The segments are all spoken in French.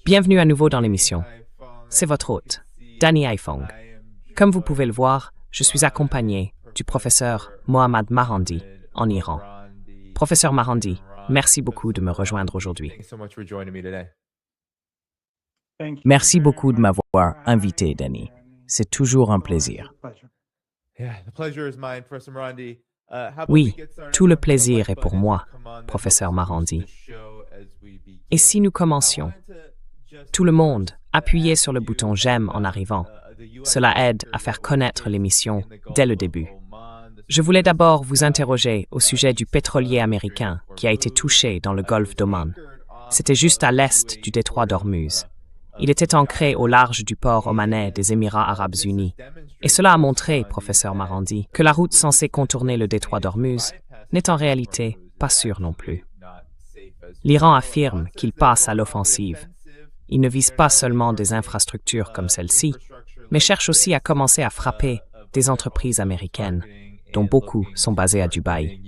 Bienvenue à nouveau dans l'émission. C'est votre hôte, Danny Haiphong. Comme vous pouvez le voir, je suis accompagné du professeur Mohammad Marandi en Iran. Professeur Marandi, merci beaucoup de me rejoindre aujourd'hui. Merci beaucoup de m'avoir invité, Danny. C'est toujours un plaisir. Oui, tout le plaisir est pour moi, professeur Marandi. Et si nous commencions? Tout le monde, appuyez sur le bouton « J'aime » en arrivant. Cela aide à faire connaître l'émission dès le début. Je voulais d'abord vous interroger au sujet du pétrolier américain qui a été touché dans le golfe d'Oman. C'était juste à l'est du détroit d'Ormuz. Il était ancré au large du port omanais des Émirats arabes unis. Et cela a montré, professeur Marandi, que la route censée contourner le détroit d'Ormuz n'est en réalité pas sûre non plus. L'Iran affirme qu'il passe à l'offensive. Il ne vise pas seulement des infrastructures comme celle-ci, mais cherche aussi à commencer à frapper des entreprises américaines, dont beaucoup sont basées à Dubaï.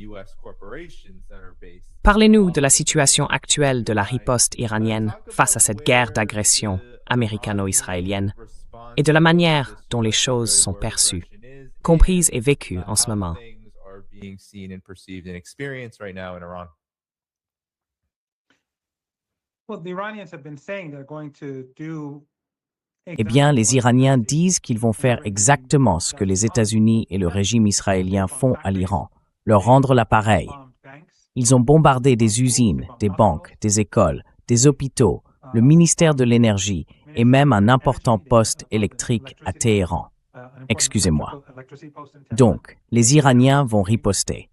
Parlez-nous de la situation actuelle de la riposte iranienne face à cette guerre d'agression américano-israélienne et de la manière dont les choses sont perçues, comprises et vécues en ce moment. Eh bien, les Iraniens disent qu'ils vont faire exactement ce que les États-Unis et le régime israélien font à l'Iran, leur rendre l'appareil. Ils ont bombardé des usines, des banques, des écoles, des hôpitaux, le ministère de l'Énergie et même un important poste électrique à Téhéran. Excusez-moi. Donc, les Iraniens vont riposter.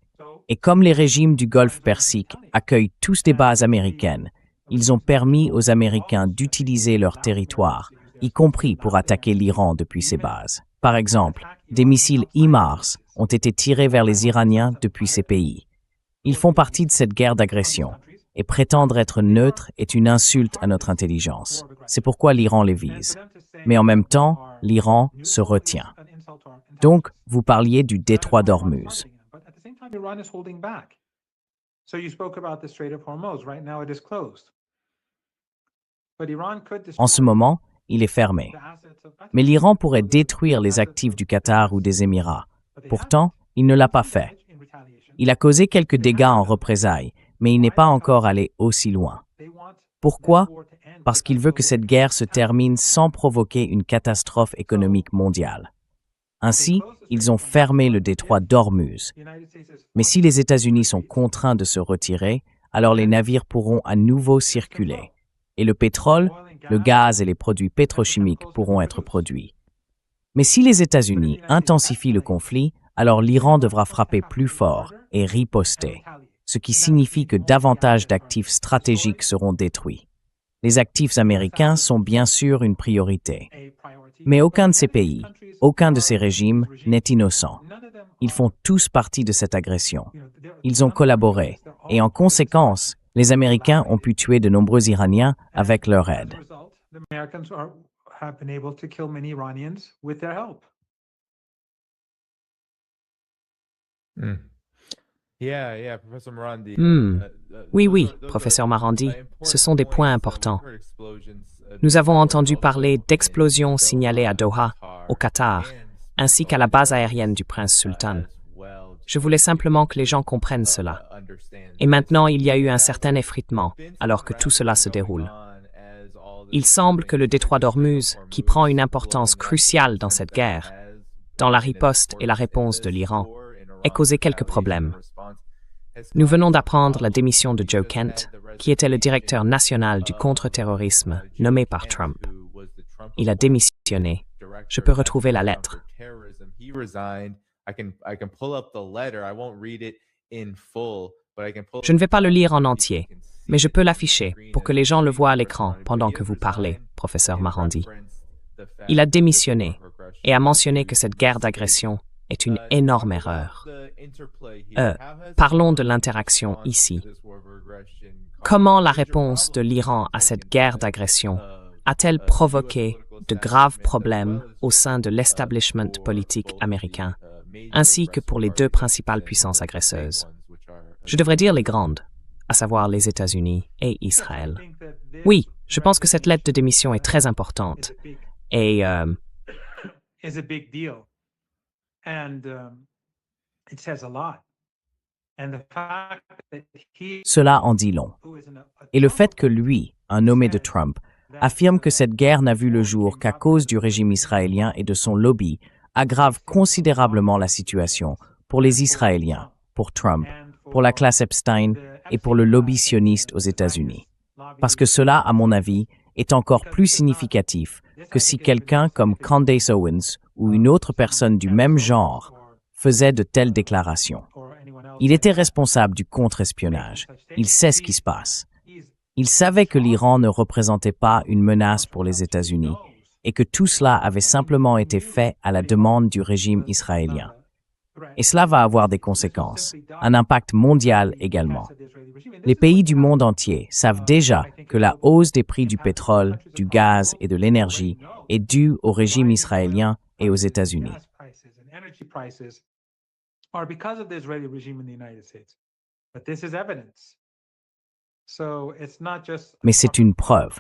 Et comme les régimes du Golfe Persique accueillent tous des bases américaines, ils ont permis aux Américains d'utiliser leur territoire, y compris pour attaquer l'Iran depuis ces bases. Par exemple, des missiles HIMARS ont été tirés vers les Iraniens depuis ces pays. Ils font partie de cette guerre d'agression, et prétendre être neutre est une insulte à notre intelligence. C'est pourquoi l'Iran les vise. Mais en même temps, l'Iran se retient. Donc, vous parliez du détroit d'Ormuz. En ce moment, il est fermé. Mais l'Iran pourrait détruire les actifs du Qatar ou des Émirats. Pourtant, il ne l'a pas fait. Il a causé quelques dégâts en représailles, mais il n'est pas encore allé aussi loin. Pourquoi? Parce qu'il veut que cette guerre se termine sans provoquer une catastrophe économique mondiale. Ainsi, ils ont fermé le détroit d'Ormuz. Mais si les États-Unis sont contraints de se retirer, alors les navires pourront à nouveau circuler. Et le pétrole, le gaz et les produits pétrochimiques pourront être produits. Mais si les États-Unis intensifient le conflit, alors l'Iran devra frapper plus fort et riposter, ce qui signifie que davantage d'actifs stratégiques seront détruits. Les actifs américains sont bien sûr une priorité. Mais aucun de ces pays, aucun de ces régimes n'est innocent. Ils font tous partie de cette agression. Ils ont collaboré et en conséquence, les Américains ont pu tuer de nombreux Iraniens avec leur aide. Oui, professeur Marandi, ce sont des points importants. Nous avons entendu parler d'explosions signalées à Doha, au Qatar, ainsi qu'à la base aérienne du prince Sultan. Je voulais simplement que les gens comprennent cela. Et maintenant, il y a eu un certain effritement, alors que tout cela se déroule. Il semble que le détroit d'Ormuz, qui prend une importance cruciale dans cette guerre, dans la riposte et la réponse de l'Iran, ait causé quelques problèmes. Nous venons d'apprendre la démission de Joe Kent, qui était le directeur national du contre-terrorisme nommé par Trump. Il a démissionné. Je peux retrouver la lettre. Je ne vais pas le lire en entier, mais je peux l'afficher pour que les gens le voient à l'écran pendant que vous parlez, professeur Marandi. Il a démissionné et a mentionné que cette guerre d'agression est une énorme erreur. Parlons de l'interaction ici. Comment la réponse de l'Iran à cette guerre d'agression a-t-elle provoqué de graves problèmes au sein de l'establishment politique américain, ainsi que pour les deux principales puissances agresseuses? Je devrais dire les grandes. à savoir les États-Unis et Israël. Oui, je pense que cette lettre de démission est très importante. Et cela en dit long. Et le fait que lui, un nommé de Trump, affirme que cette guerre n'a vu le jour qu'à cause du régime israélien et de son lobby aggrave considérablement la situation pour les Israéliens, pour Trump, pour la classe Epstein et pour le lobby sioniste aux États-Unis. Parce que cela, à mon avis, est encore plus significatif que si quelqu'un comme Candace Owens ou une autre personne du même genre faisait de telles déclarations. Il était responsable du contre-espionnage. Il sait ce qui se passe. Il savait que l'Iran ne représentait pas une menace pour les États-Unis et que tout cela avait simplement été fait à la demande du régime israélien. Et cela va avoir des conséquences, un impact mondial également. Les pays du monde entier savent déjà que la hausse des prix du pétrole, du gaz et de l'énergie est due au régime israélien et aux États-Unis. Mais c'est une preuve.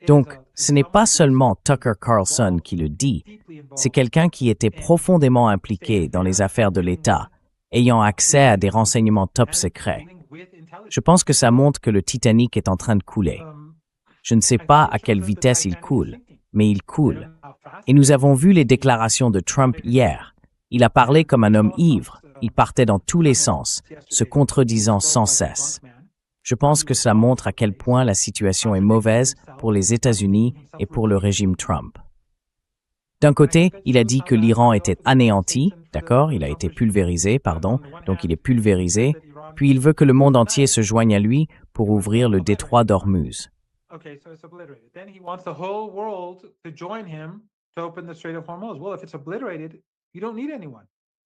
Donc, ce n'est pas seulement Tucker Carlson qui le dit, c'est quelqu'un qui était profondément impliqué dans les affaires de l'État, ayant accès à des renseignements top secrets. Je pense que ça montre que le Titanic est en train de couler. Je ne sais pas à quelle vitesse il coule, mais il coule. Et nous avons vu les déclarations de Trump hier. Il a parlé comme un homme ivre, il partait dans tous les sens, se contredisant sans cesse. Je pense que cela montre à quel point la situation est mauvaise pour les États-Unis et pour le régime Trump. D'un côté, il a dit que l'Iran était anéanti, d'accord, il a été pulvérisé, donc il est pulvérisé, puis il veut que le monde entier se joigne à lui pour ouvrir le détroit d'Ormuz.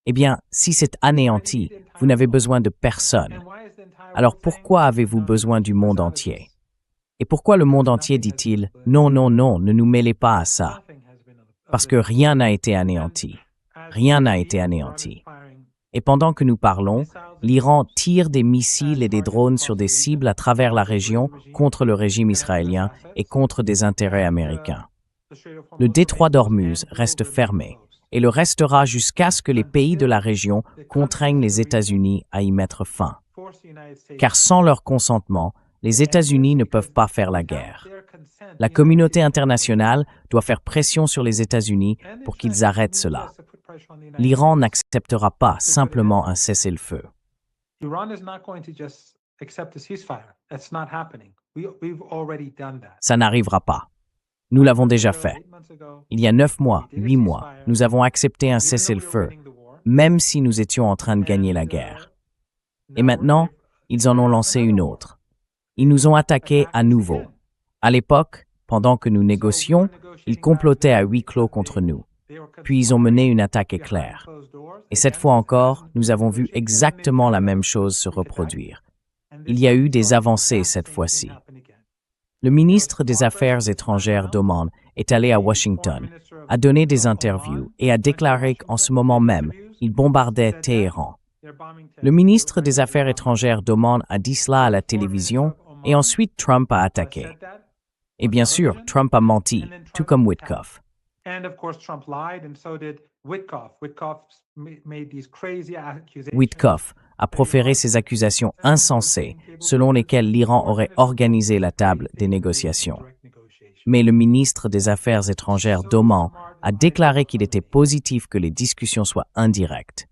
Eh bien, si c'est anéanti, vous n'avez besoin de personne. Alors pourquoi avez-vous besoin du monde entier? Et pourquoi le monde entier dit-il « Non, non, non, ne nous mêlez pas à ça » ? Parce que rien n'a été anéanti. Rien n'a été anéanti. Et pendant que nous parlons, l'Iran tire des missiles et des drones sur des cibles à travers la région contre le régime israélien et contre des intérêts américains. Le détroit d'Ormuz reste fermé et le restera jusqu'à ce que les pays de la région contraignent les États-Unis à y mettre fin. Car sans leur consentement, les États-Unis ne peuvent pas faire la guerre. La communauté internationale doit faire pression sur les États-Unis pour qu'ils arrêtent cela. L'Iran n'acceptera pas simplement un cessez-le-feu. Ça n'arrivera pas. Nous l'avons déjà fait. Il y a 9 mois, 8 mois, nous avons accepté un cessez-le-feu, même si nous étions en train de gagner la guerre. Et maintenant, ils en ont lancé une autre. Ils nous ont attaqués à nouveau. À l'époque, pendant que nous négocions, ils complotaient à huis clos contre nous. Puis ils ont mené une attaque éclair. Et cette fois encore, nous avons vu exactement la même chose se reproduire. Il y a eu des avancées cette fois-ci. Le ministre des Affaires étrangères d'Oman est allé à Washington, a donné des interviews et a déclaré qu'en ce moment même, il bombardait Téhéran. Le ministre des Affaires étrangères d'Oman a dit cela à la télévision et ensuite Trump a attaqué. Et bien sûr, Trump a menti, tout comme Witkoff. Witkoff a proféré ces accusations insensées selon lesquelles l'Iran aurait organisé la table des négociations. Mais le ministre des Affaires étrangères d'Oman a déclaré qu'il était positif que les discussions soient indirectes.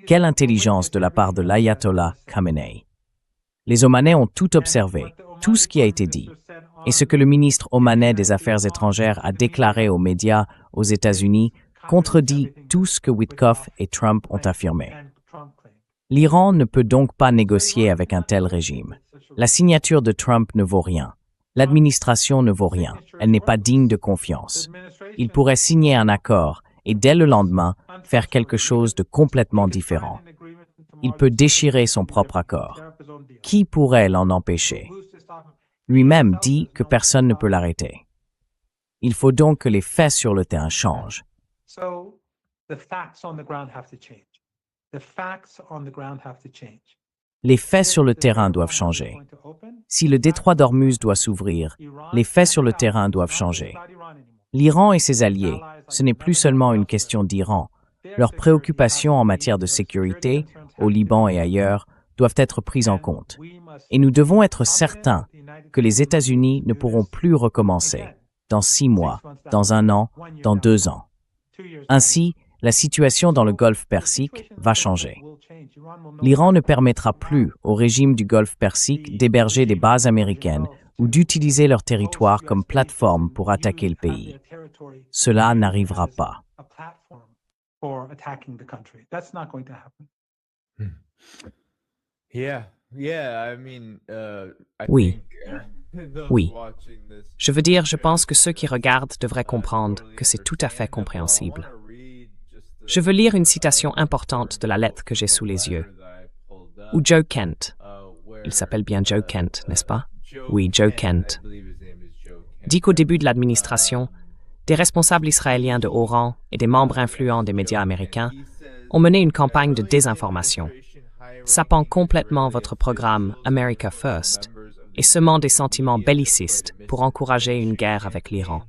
Quelle intelligence de la part de l'ayatollah Khamenei. Les Omanais ont tout observé, tout ce qui a été dit. Et ce que le ministre omanais des Affaires étrangères a déclaré aux médias aux États-Unis contredit tout ce que Witkoff et Trump ont affirmé. L'Iran ne peut donc pas négocier avec un tel régime. La signature de Trump ne vaut rien. L'administration ne vaut rien. Elle n'est pas digne de confiance. Il pourrait signer un accord et dès le lendemain, faire quelque chose de complètement différent. Il peut déchirer son propre accord. Qui pourrait l'en empêcher? Lui-même dit que personne ne peut l'arrêter. Il faut donc que les faits sur le terrain changent. Les faits sur le terrain doivent changer. Si le détroit d'Ormuz doit s'ouvrir, les faits sur le terrain doivent changer. L'Iran et ses alliés, ce n'est plus seulement une question d'Iran. Leurs préoccupations en matière de sécurité, au Liban et ailleurs, doivent être prises en compte. Et nous devons être certains que les États-Unis ne pourront plus recommencer dans 6 mois, dans 1 an, dans 2 ans. Ainsi, la situation dans le Golfe Persique va changer. L'Iran ne permettra plus au régime du Golfe Persique d'héberger des bases américaines ou d'utiliser leur territoire comme plateforme pour attaquer le pays. Cela n'arrivera pas. Oui. Oui. Je veux dire, je pense que ceux qui regardent devraient comprendre que c'est tout à fait compréhensible. Je veux lire une citation importante de la lettre que j'ai sous les yeux, où Joe Kent, il s'appelle bien Joe Kent, n'est-ce pas? Oui, Joe Kent, dit qu'au début de l'administration, des responsables israéliens de haut rang et des membres influents des médias américains ont mené une campagne de désinformation, sapant complètement votre programme America First et semant des sentiments bellicistes pour encourager une guerre avec l'Iran.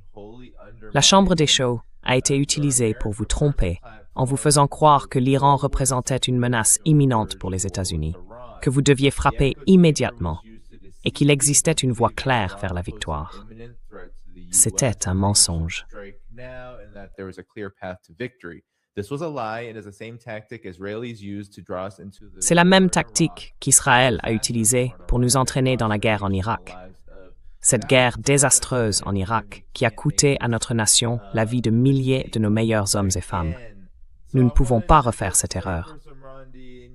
La Chambre des Chauds a été utilisée pour vous tromper en vous faisant croire que l'Iran représentait une menace imminente pour les États-Unis, que vous deviez frapper immédiatement et qu'il existait une voie claire vers la victoire. C'était un mensonge. C'est la même tactique qu'Israël a utilisée pour nous entraîner dans la guerre en Irak. Cette guerre désastreuse en Irak qui a coûté à notre nation la vie de milliers de nos meilleurs hommes et femmes. Nous ne pouvons pas refaire cette erreur.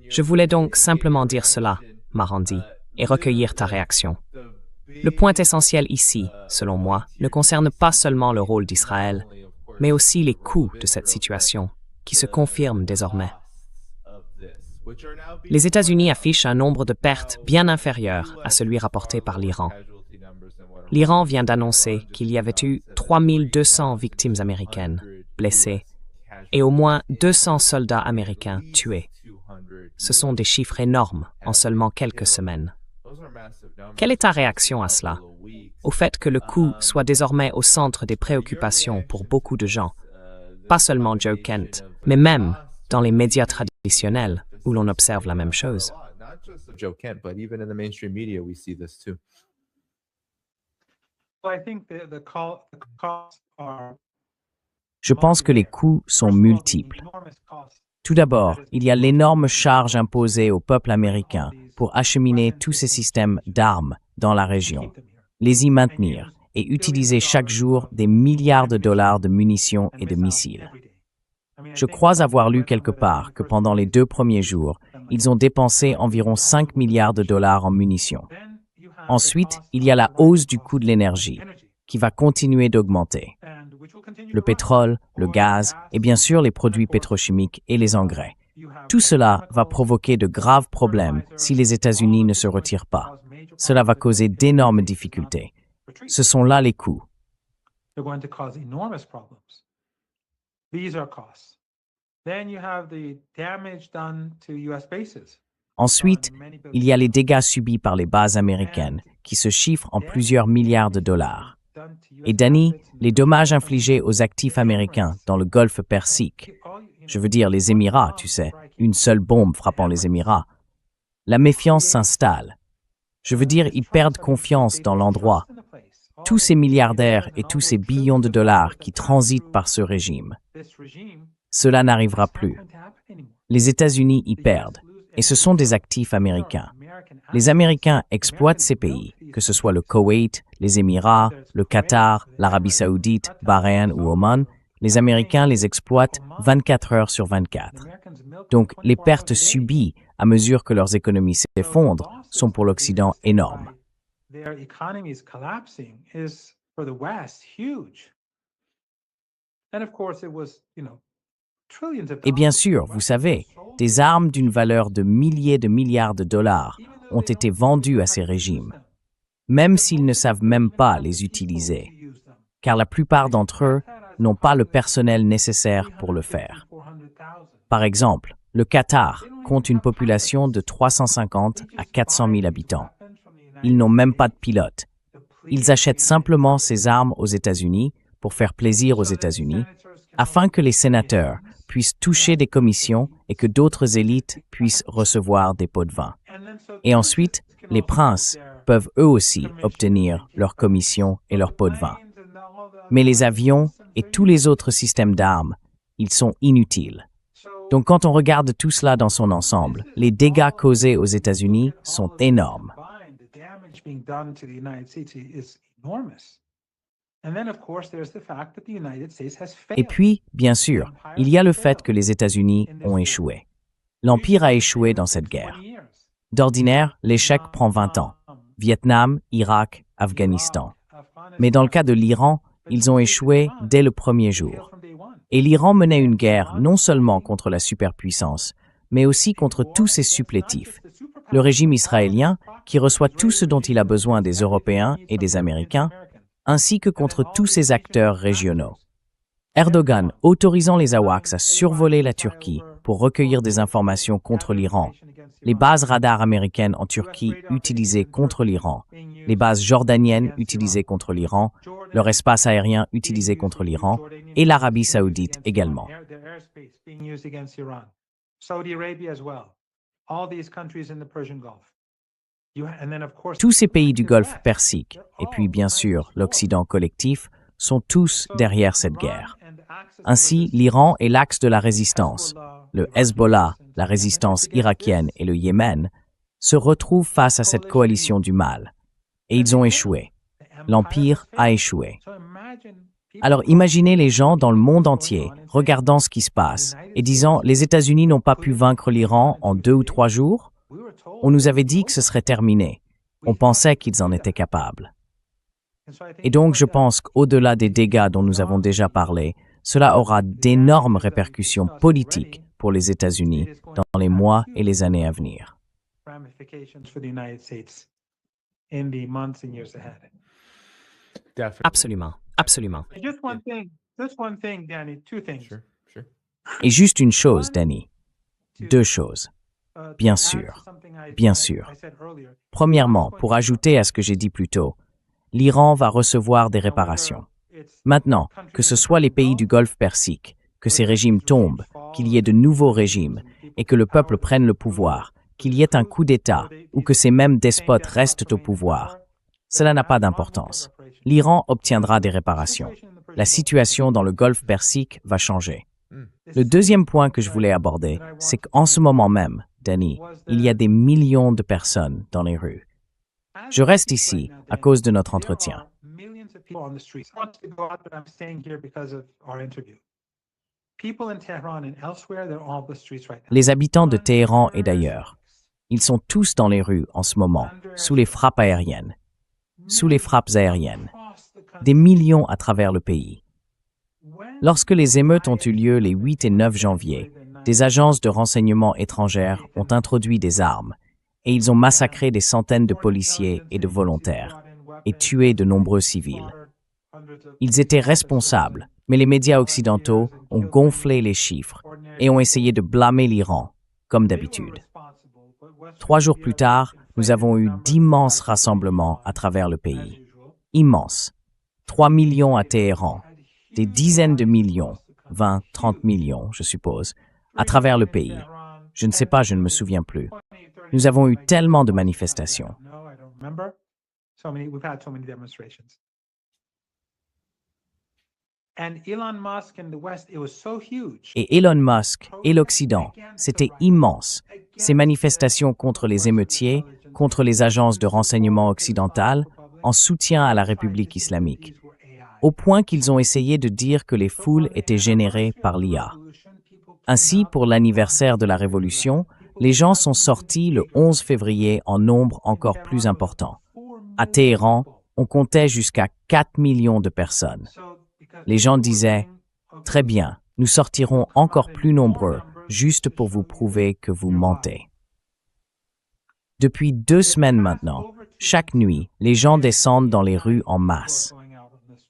Je voulais donc simplement dire cela, Marandi, et recueillir ta réaction. Le point essentiel ici, selon moi, ne concerne pas seulement le rôle d'Israël, mais aussi les coûts de cette situation, qui se confirment désormais. Les États-Unis affichent un nombre de pertes bien inférieur à celui rapporté par l'Iran. L'Iran vient d'annoncer qu'il y avait eu 3200 victimes américaines, blessées, et au moins 200 soldats américains tués. Ce sont des chiffres énormes en seulement quelques semaines. Quelle est ta réaction à cela, au fait que le coût soit désormais au centre des préoccupations pour beaucoup de gens, pas seulement Joe Kent, mais même dans les médias traditionnels où l'on observe la même chose? Je pense que les coûts sont multiples. Tout d'abord, il y a l'énorme charge imposée au peuple américain pour acheminer tous ces systèmes d'armes dans la région, les y maintenir et utiliser chaque jour des milliards de dollars de munitions et de missiles. Je crois avoir lu quelque part que pendant les 2 premiers jours, ils ont dépensé environ 5 milliards de dollars en munitions. Ensuite, il y a la hausse du coût de l'énergie, qui va continuer d'augmenter. Le pétrole, le gaz et bien sûr les produits pétrochimiques et les engrais. Tout cela va provoquer de graves problèmes si les États-Unis ne se retirent pas. Cela va causer d'énormes difficultés. Ce sont là les coûts. Ensuite, il y a les dégâts subis par les bases américaines, qui se chiffrent en plusieurs milliards de dollars. Et Danny, les dommages infligés aux actifs américains dans le Golfe Persique. Je veux dire les Émirats, tu sais, une seule bombe frappant les Émirats. La méfiance s'installe. Je veux dire, ils perdent confiance dans l'endroit. Tous ces milliardaires et tous ces billions de dollars qui transitent par ce régime. Cela n'arrivera plus. Les États-Unis y perdent, et ce sont des actifs américains. Les Américains exploitent ces pays, que ce soit le Koweït, les Émirats, le Qatar, l'Arabie Saoudite, Bahreïn ou Oman. Les Américains les exploitent 24 heures sur 24. Donc, les pertes subies à mesure que leurs économies s'effondrent sont pour l'Occident énormes. Et bien sûr, vous savez, des armes d'une valeur de milliers de milliards de dollars ont été vendues à ces régimes, même s'ils ne savent même pas les utiliser, car la plupart d'entre eux n'ont pas le personnel nécessaire pour le faire. Par exemple, le Qatar, compte une population de 350 à 400 000 habitants. Ils n'ont même pas de pilote. Ils achètent simplement ces armes aux États-Unis pour faire plaisir aux États-Unis, afin que les sénateurs puissent toucher des commissions et que d'autres élites puissent recevoir des pots de vin. Et ensuite, les princes peuvent eux aussi obtenir leurs commissions et leurs pots de vin. Mais les avions et tous les autres systèmes d'armes, ils sont inutiles. Donc quand on regarde tout cela dans son ensemble, les dégâts causés aux États-Unis sont énormes. Et puis, bien sûr, il y a le fait que les États-Unis ont échoué. L'Empire a échoué dans cette guerre. D'ordinaire, l'échec prend 20 ans. Vietnam, Irak, Afghanistan. Mais dans le cas de l'Iran, ils ont échoué dès le premier jour. Et l'Iran menait une guerre non seulement contre la superpuissance, mais aussi contre tous ses supplétifs. Le régime israélien, qui reçoit tout ce dont il a besoin des Européens et des Américains, ainsi que contre tous ses acteurs régionaux. Erdogan autorisant les AWACS à survoler la Turquie pour recueillir des informations contre l'Iran, les bases radars américaines en Turquie utilisées contre l'Iran, les bases jordaniennes utilisées contre l'Iran, leur espace aérien utilisé contre l'Iran et l'Arabie saoudite également. Tous ces pays du Golfe Persique, et puis bien sûr l'Occident collectif, sont tous derrière cette guerre. Ainsi, l'Iran est l'axe de la résistance. Le Hezbollah, la résistance irakienne et le Yémen se retrouvent face à cette coalition du mal. Et ils ont échoué. L'Empire a échoué. Alors imaginez les gens dans le monde entier regardant ce qui se passe et disant « Les États-Unis n'ont pas pu vaincre l'Iran en 2 ou 3 jours ?» On nous avait dit que ce serait terminé. On pensait qu'ils en étaient capables. Et donc je pense qu'au-delà des dégâts dont nous avons déjà parlé, cela aura d'énormes répercussions politiques pour les États-Unis dans les mois et les années à venir. Absolument, absolument. Et juste une chose, Danny. 2 choses. Bien sûr, bien sûr. Premièrement, pour ajouter à ce que j'ai dit plus tôt, l'Iran va recevoir des réparations. Maintenant, que ce soit les pays du Golfe Persique, que ces régimes tombent, qu'il y ait de nouveaux régimes et que le peuple prenne le pouvoir, qu'il y ait un coup d'État ou que ces mêmes despotes restent au pouvoir, cela n'a pas d'importance. L'Iran obtiendra des réparations. La situation dans le Golfe Persique va changer. Le deuxième point que je voulais aborder, c'est qu'en ce moment même, Danny, il y a des millions de personnes dans les rues. Je reste ici à cause de notre entretien. Les habitants de Téhéran et d'ailleurs, ils sont tous dans les rues en ce moment, sous les frappes aériennes. Sous les frappes aériennes. Des millions à travers le pays. Lorsque les émeutes ont eu lieu les 8 et 9 janvier, des agences de renseignement étrangères ont introduit des armes et ils ont massacré des centaines de policiers et de volontaires et tué de nombreux civils. Ils étaient responsables, mais les médias occidentaux ont gonflé les chiffres et ont essayé de blâmer l'Iran, comme d'habitude. 3 jours plus tard, nous avons eu d'immenses rassemblements à travers le pays. Immenses. 3 millions à Téhéran, des dizaines de millions, 20, 30 millions, je suppose, à travers le pays. Je ne sais pas, je ne me souviens plus. Nous avons eu tellement de manifestations. Et Elon Musk et l'Occident, c'était immense. Ces manifestations contre les émeutiers, contre les agences de renseignement occidentales, en soutien à la République islamique. Au point qu'ils ont essayé de dire que les foules étaient générées par l'IA. Ainsi, pour l'anniversaire de la Révolution, les gens sont sortis le 11 février en nombre encore plus important. À Téhéran, on comptait jusqu'à 4 millions de personnes. Les gens disaient « Très bien, nous sortirons encore plus nombreux, juste pour vous prouver que vous mentez. » Depuis 2 semaines maintenant, chaque nuit, les gens descendent dans les rues en masse.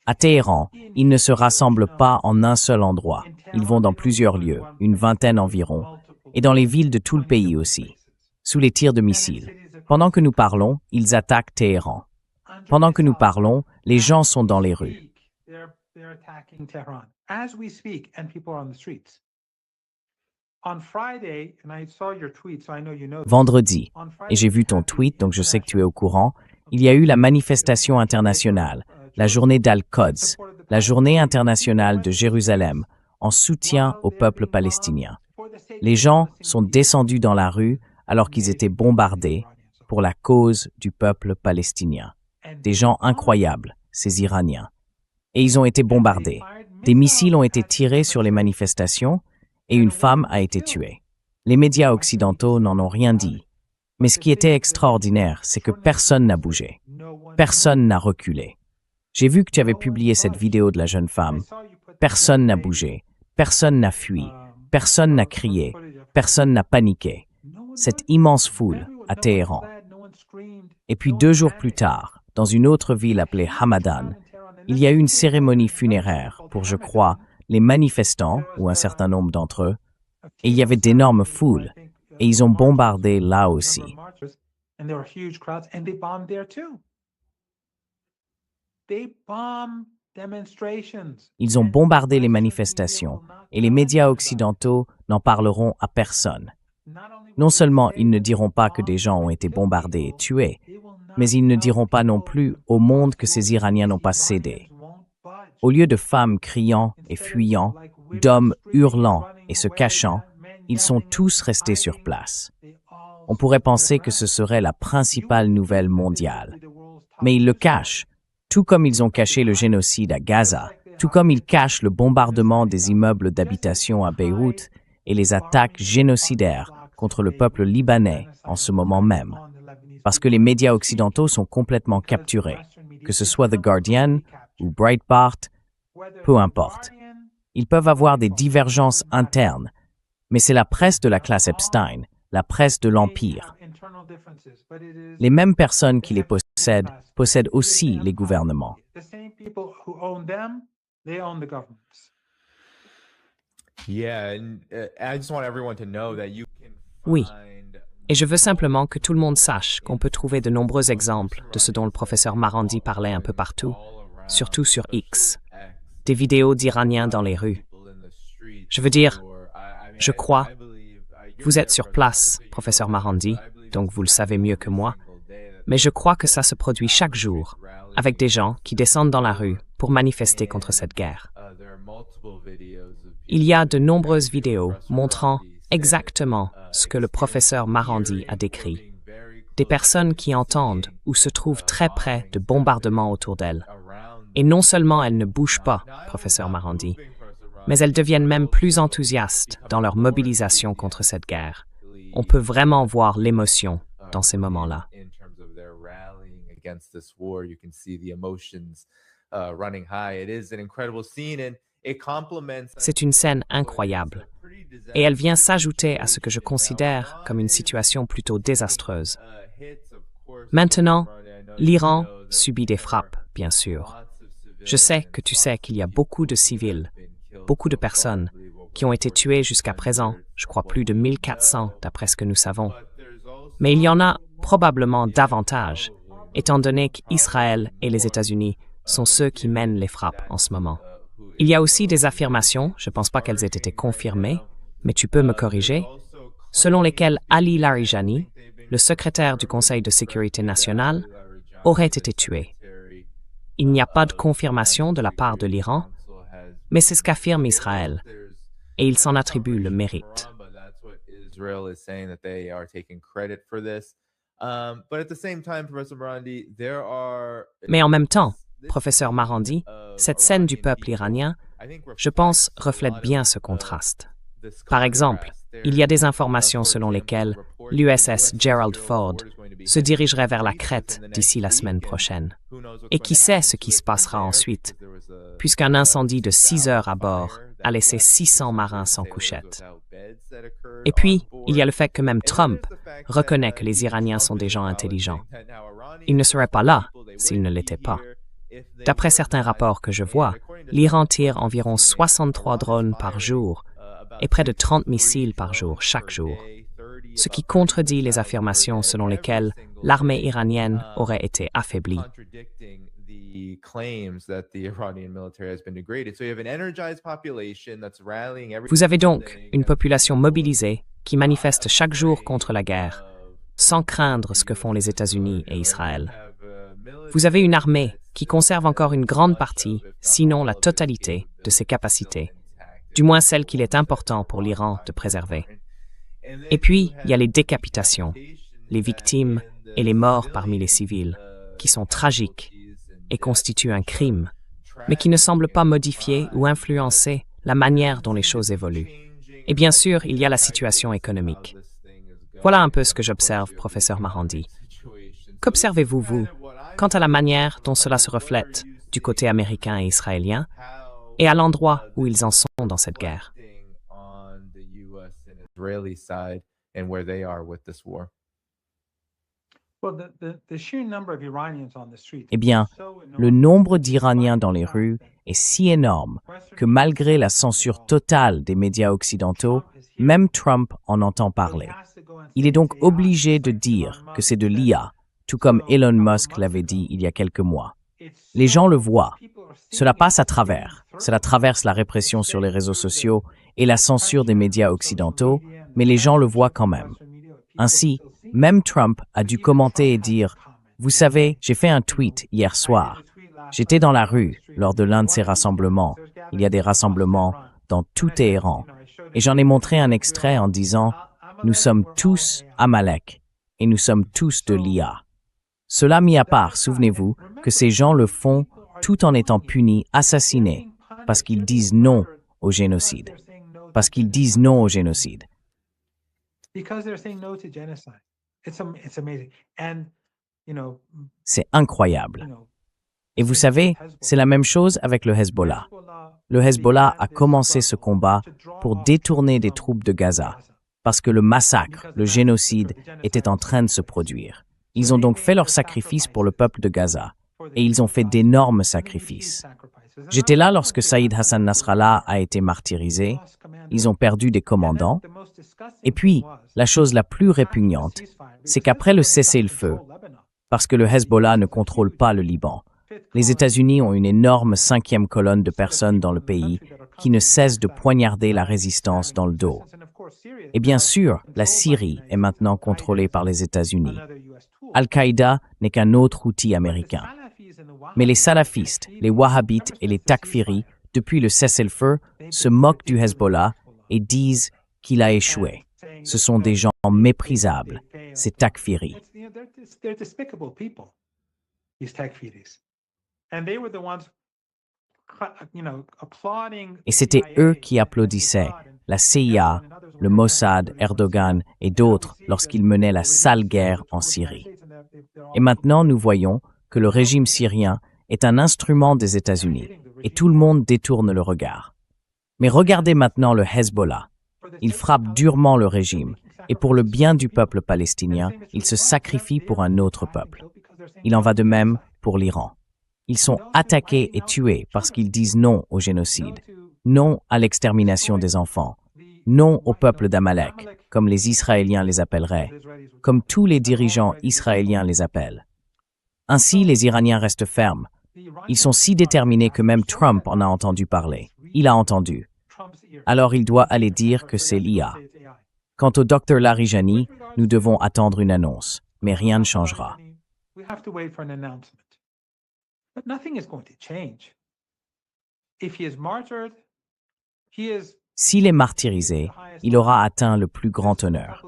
À Téhéran, ils ne se rassemblent pas en un seul endroit. Ils vont dans plusieurs lieux, une vingtaine environ, et dans les villes de tout le pays aussi, sous les tirs de missiles. Pendant que nous parlons, ils attaquent Téhéran. Pendant que nous parlons, les gens sont dans les rues. Vendredi, et j'ai vu ton tweet, donc je sais que tu es au courant, il y a eu la manifestation internationale, la journée d'Al-Quds, la journée internationale de Jérusalem, en soutien au peuple palestinien. Les gens sont descendus dans la rue alors qu'ils étaient bombardés pour la cause du peuple palestinien. Des gens incroyables, ces Iraniens. Et ils ont été bombardés. Des missiles ont été tirés sur les manifestations et une femme a été tuée. Les médias occidentaux n'en ont rien dit. Mais ce qui était extraordinaire, c'est que personne n'a bougé. Personne n'a reculé. J'ai vu que tu avais publié cette vidéo de la jeune femme. Personne n'a bougé. Personne n'a fui. Personne n'a crié. Personne n'a paniqué. Cette immense foule à Téhéran. Et puis 2 jours plus tard, dans une autre ville appelée Hamadan, il y a eu une cérémonie funéraire pour, je crois, les manifestants, ou un certain nombre d'entre eux, et il y avait d'énormes foules, et ils ont bombardé là aussi. Ils ont bombardé les manifestations, et les médias occidentaux n'en parleront à personne. Non seulement ils ne diront pas que des gens ont été bombardés et tués, mais ils ne diront pas non plus au monde que ces Iraniens n'ont pas cédé. Au lieu de femmes criant et fuyant, d'hommes hurlant et se cachant, ils sont tous restés sur place. On pourrait penser que ce serait la principale nouvelle mondiale. Mais ils le cachent, tout comme ils ont caché le génocide à Gaza, tout comme ils cachent le bombardement des immeubles d'habitation à Beyrouth et les attaques génocidaires contre le peuple libanais en ce moment même. Parce que les médias occidentaux sont complètement capturés, que ce soit The Guardian ou Breitbart, peu importe. Ils peuvent avoir des divergences internes, mais c'est la presse de la classe Epstein, la presse de l'Empire. Les mêmes personnes qui les possèdent aussi les gouvernements. Oui, et je veux simplement que tout le monde sache qu'on peut trouver de nombreux exemples de ce dont le professeur Marandi parlait un peu partout, surtout sur X, des vidéos d'Iraniens dans les rues. Je veux dire, je crois, vous êtes sur place, professeur Marandi, donc vous le savez mieux que moi, mais je crois que ça se produit chaque jour, avec des gens qui descendent dans la rue pour manifester contre cette guerre. Il y a de nombreuses vidéos montrant exactement ce que le professeur Marandi a décrit. Des personnes qui entendent ou se trouvent très près de bombardements autour d'elles. Et non seulement elles ne bougent pas, professeur Marandi, mais elles deviennent même plus enthousiastes dans leur mobilisation contre cette guerre. On peut vraiment voir l'émotion dans ces moments-là. C'est une scène incroyable. Et elle vient s'ajouter à ce que je considère comme une situation plutôt désastreuse. Maintenant, l'Iran subit des frappes, bien sûr. Je sais que tu sais qu'il y a beaucoup de civils, beaucoup de personnes qui ont été tuées jusqu'à présent, je crois plus de 1400 d'après ce que nous savons. Mais il y en a probablement davantage, étant donné qu'Israël et les États-Unis sont ceux qui mènent les frappes en ce moment. Il y a aussi des affirmations, je ne pense pas qu'elles aient été confirmées, mais tu peux me corriger, selon lesquelles Ali Larijani, le secrétaire du Conseil de sécurité nationale, aurait été tué. Il n'y a pas de confirmation de la part de l'Iran, mais c'est ce qu'affirme Israël, et il s'en attribue le mérite. Mais en même temps, professeur Marandi, cette scène du peuple iranien, je pense, reflète bien ce contraste. Par exemple, il y a des informations selon lesquelles l'USS Gerald Ford se dirigerait vers la Crète d'ici la semaine prochaine. Et qui sait ce qui se passera ensuite, puisqu'un incendie de 6 heures à bord a laissé 600 marins sans couchette. Et puis, il y a le fait que même Trump reconnaît que les Iraniens sont des gens intelligents. Il ne serait pas là s'il ne l'était pas. D'après certains rapports que je vois, l'Iran tire environ 63 drones par jour et près de 30 missiles par jour, chaque jour, ce qui contredit les affirmations selon lesquelles l'armée iranienne aurait été affaiblie. Vous avez donc une population mobilisée qui manifeste chaque jour contre la guerre, sans craindre ce que font les États-Unis et Israël. Vous avez une armée qui conserve encore une grande partie, sinon la totalité, de ses capacités, du moins celles qu'il est important pour l'Iran de préserver. Et puis, il y a les décapitations, les victimes et les morts parmi les civils, qui sont tragiques et constituent un crime, mais qui ne semblent pas modifier ou influencer la manière dont les choses évoluent. Et bien sûr, il y a la situation économique. Voilà un peu ce que j'observe, professeur Marandi. Qu'observez-vous, vous, quant à la manière dont cela se reflète du côté américain et israélien, et à l'endroit où ils en sont dans cette guerre? Eh bien, le nombre d'Iraniens dans les rues est si énorme que malgré la censure totale des médias occidentaux, même Trump en entend parler. Il est donc obligé de dire que c'est de l'IA, tout comme Elon Musk l'avait dit il y a quelques mois. Les gens le voient. Cela passe à travers. Cela traverse la répression sur les réseaux sociaux et la censure des médias occidentaux, mais les gens le voient quand même. Ainsi, même Trump a dû commenter et dire « Vous savez, j'ai fait un tweet hier soir. J'étais dans la rue lors de l'un de ces rassemblements. Il y a des rassemblements dans tout Téhéran. Et j'en ai montré un extrait en disant « Nous sommes tous Amalek et nous sommes tous de l'IA. » Cela mis à part, souvenez-vous que ces gens le font tout en étant punis, assassinés, parce qu'ils disent non au génocide. Parce qu'ils disent non au génocide. C'est incroyable. Et vous savez, c'est la même chose avec le Hezbollah. Le Hezbollah a commencé ce combat pour détourner des troupes de Gaza, parce que le massacre, le génocide, était en train de se produire. Ils ont donc fait leur sacrifice pour le peuple de Gaza, et ils ont fait d'énormes sacrifices. J'étais là lorsque Saïd Hassan Nasrallah a été martyrisé, ils ont perdu des commandants, et puis, la chose la plus répugnante, c'est qu'après le cessez-le-feu, parce que le Hezbollah ne contrôle pas le Liban, les États-Unis ont une énorme 5e colonne de personnes dans le pays qui ne cessent de poignarder la résistance dans le dos. Et bien sûr, la Syrie est maintenant contrôlée par les États-Unis. Al-Qaïda n'est qu'un autre outil américain. Mais les salafistes, les wahhabites et les takfiris, depuis le cessez-le-feu, se moquent du Hezbollah et disent qu'il a échoué. Ce sont des gens méprisables, ces takfiris. Et c'était eux qui applaudissaient la CIA, le Mossad, Erdogan et d'autres lorsqu'ils menaient la sale guerre en Syrie. Et maintenant, nous voyons que le régime syrien est un instrument des États-Unis et tout le monde détourne le regard. Mais regardez maintenant le Hezbollah. Il frappe durement le régime et pour le bien du peuple palestinien, il se sacrifie pour un autre peuple. Il en va de même pour l'Iran. Ils sont attaqués et tués parce qu'ils disent non au génocide, non à l'extermination des enfants, non au peuple d'Amalek, comme les Israéliens les appelleraient, comme tous les dirigeants israéliens les appellent. Ainsi, les Iraniens restent fermes. Ils sont si déterminés que même Trump en a entendu parler. Il a entendu. Alors il doit aller dire que c'est l'IA. Quant au Dr Larijani, nous devons attendre une annonce, mais rien ne changera. S'il est martyrisé, il aura atteint le plus grand honneur.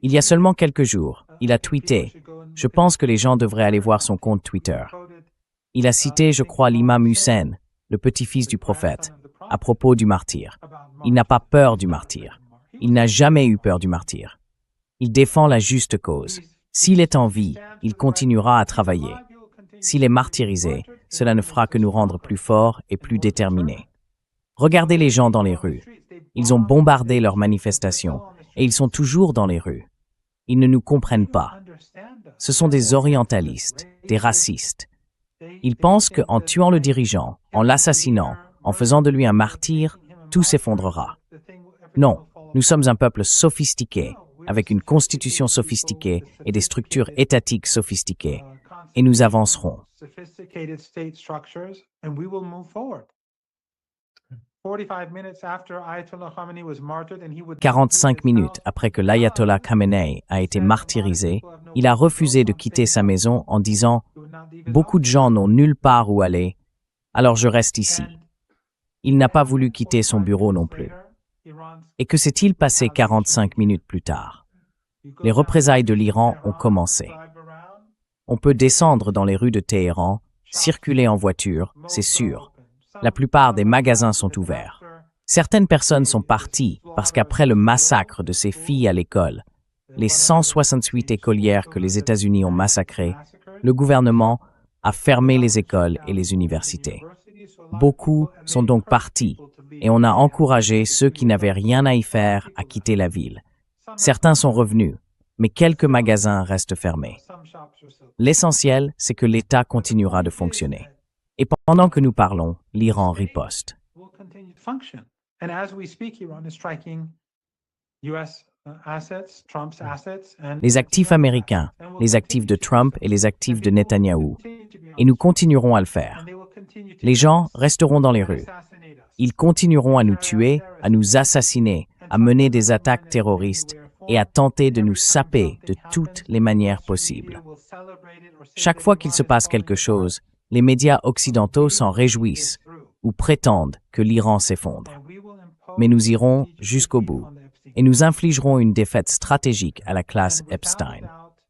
Il y a seulement quelques jours, il a tweeté « Je pense que les gens devraient aller voir son compte Twitter ». Il a cité, je crois, l'imam Hussein, le petit-fils du prophète, à propos du martyr. Il n'a pas peur du martyr. Il n'a jamais eu peur du martyr. Il défend la juste cause. S'il est en vie, il continuera à travailler. S'il est martyrisé, cela ne fera que nous rendre plus forts et plus déterminés. Regardez les gens dans les rues. Ils ont bombardé leurs manifestations et ils sont toujours dans les rues. Ils ne nous comprennent pas. Ce sont des orientalistes, des racistes. Ils pensent qu'en tuant le dirigeant, en l'assassinant, en faisant de lui un martyr, tout s'effondrera. Non, nous sommes un peuple sophistiqué, avec une constitution sophistiquée et des structures étatiques sophistiquées, et nous avancerons. 45 minutes après que l'ayatollah Khamenei a été martyrisé, il a refusé de quitter sa maison en disant « Beaucoup de gens n'ont nulle part où aller, alors je reste ici ». Il n'a pas voulu quitter son bureau non plus. Et que s'est-il passé 45 minutes plus tard? Les représailles de l'Iran ont commencé. On peut descendre dans les rues de Téhéran, circuler en voiture, c'est sûr. La plupart des magasins sont ouverts. Certaines personnes sont parties parce qu'après le massacre de ces filles à l'école, les 168 écolières que les États-Unis ont massacrées, le gouvernement a fermé les écoles et les universités. Beaucoup sont donc partis et on a encouragé ceux qui n'avaient rien à y faire à quitter la ville. Certains sont revenus, mais quelques magasins restent fermés. L'essentiel, c'est que l'État continuera de fonctionner. Et pendant que nous parlons, l'Iran riposte. Les actifs américains, les actifs de Trump et les actifs de Netanyahou. Et nous continuerons à le faire. Les gens resteront dans les rues. Ils continueront à nous tuer, à nous assassiner, à mener des attaques terroristes et à tenter de nous saper de toutes les manières possibles. Chaque fois qu'il se passe quelque chose, les médias occidentaux s'en réjouissent ou prétendent que l'Iran s'effondre. Mais nous irons jusqu'au bout et nous infligerons une défaite stratégique à la classe Epstein.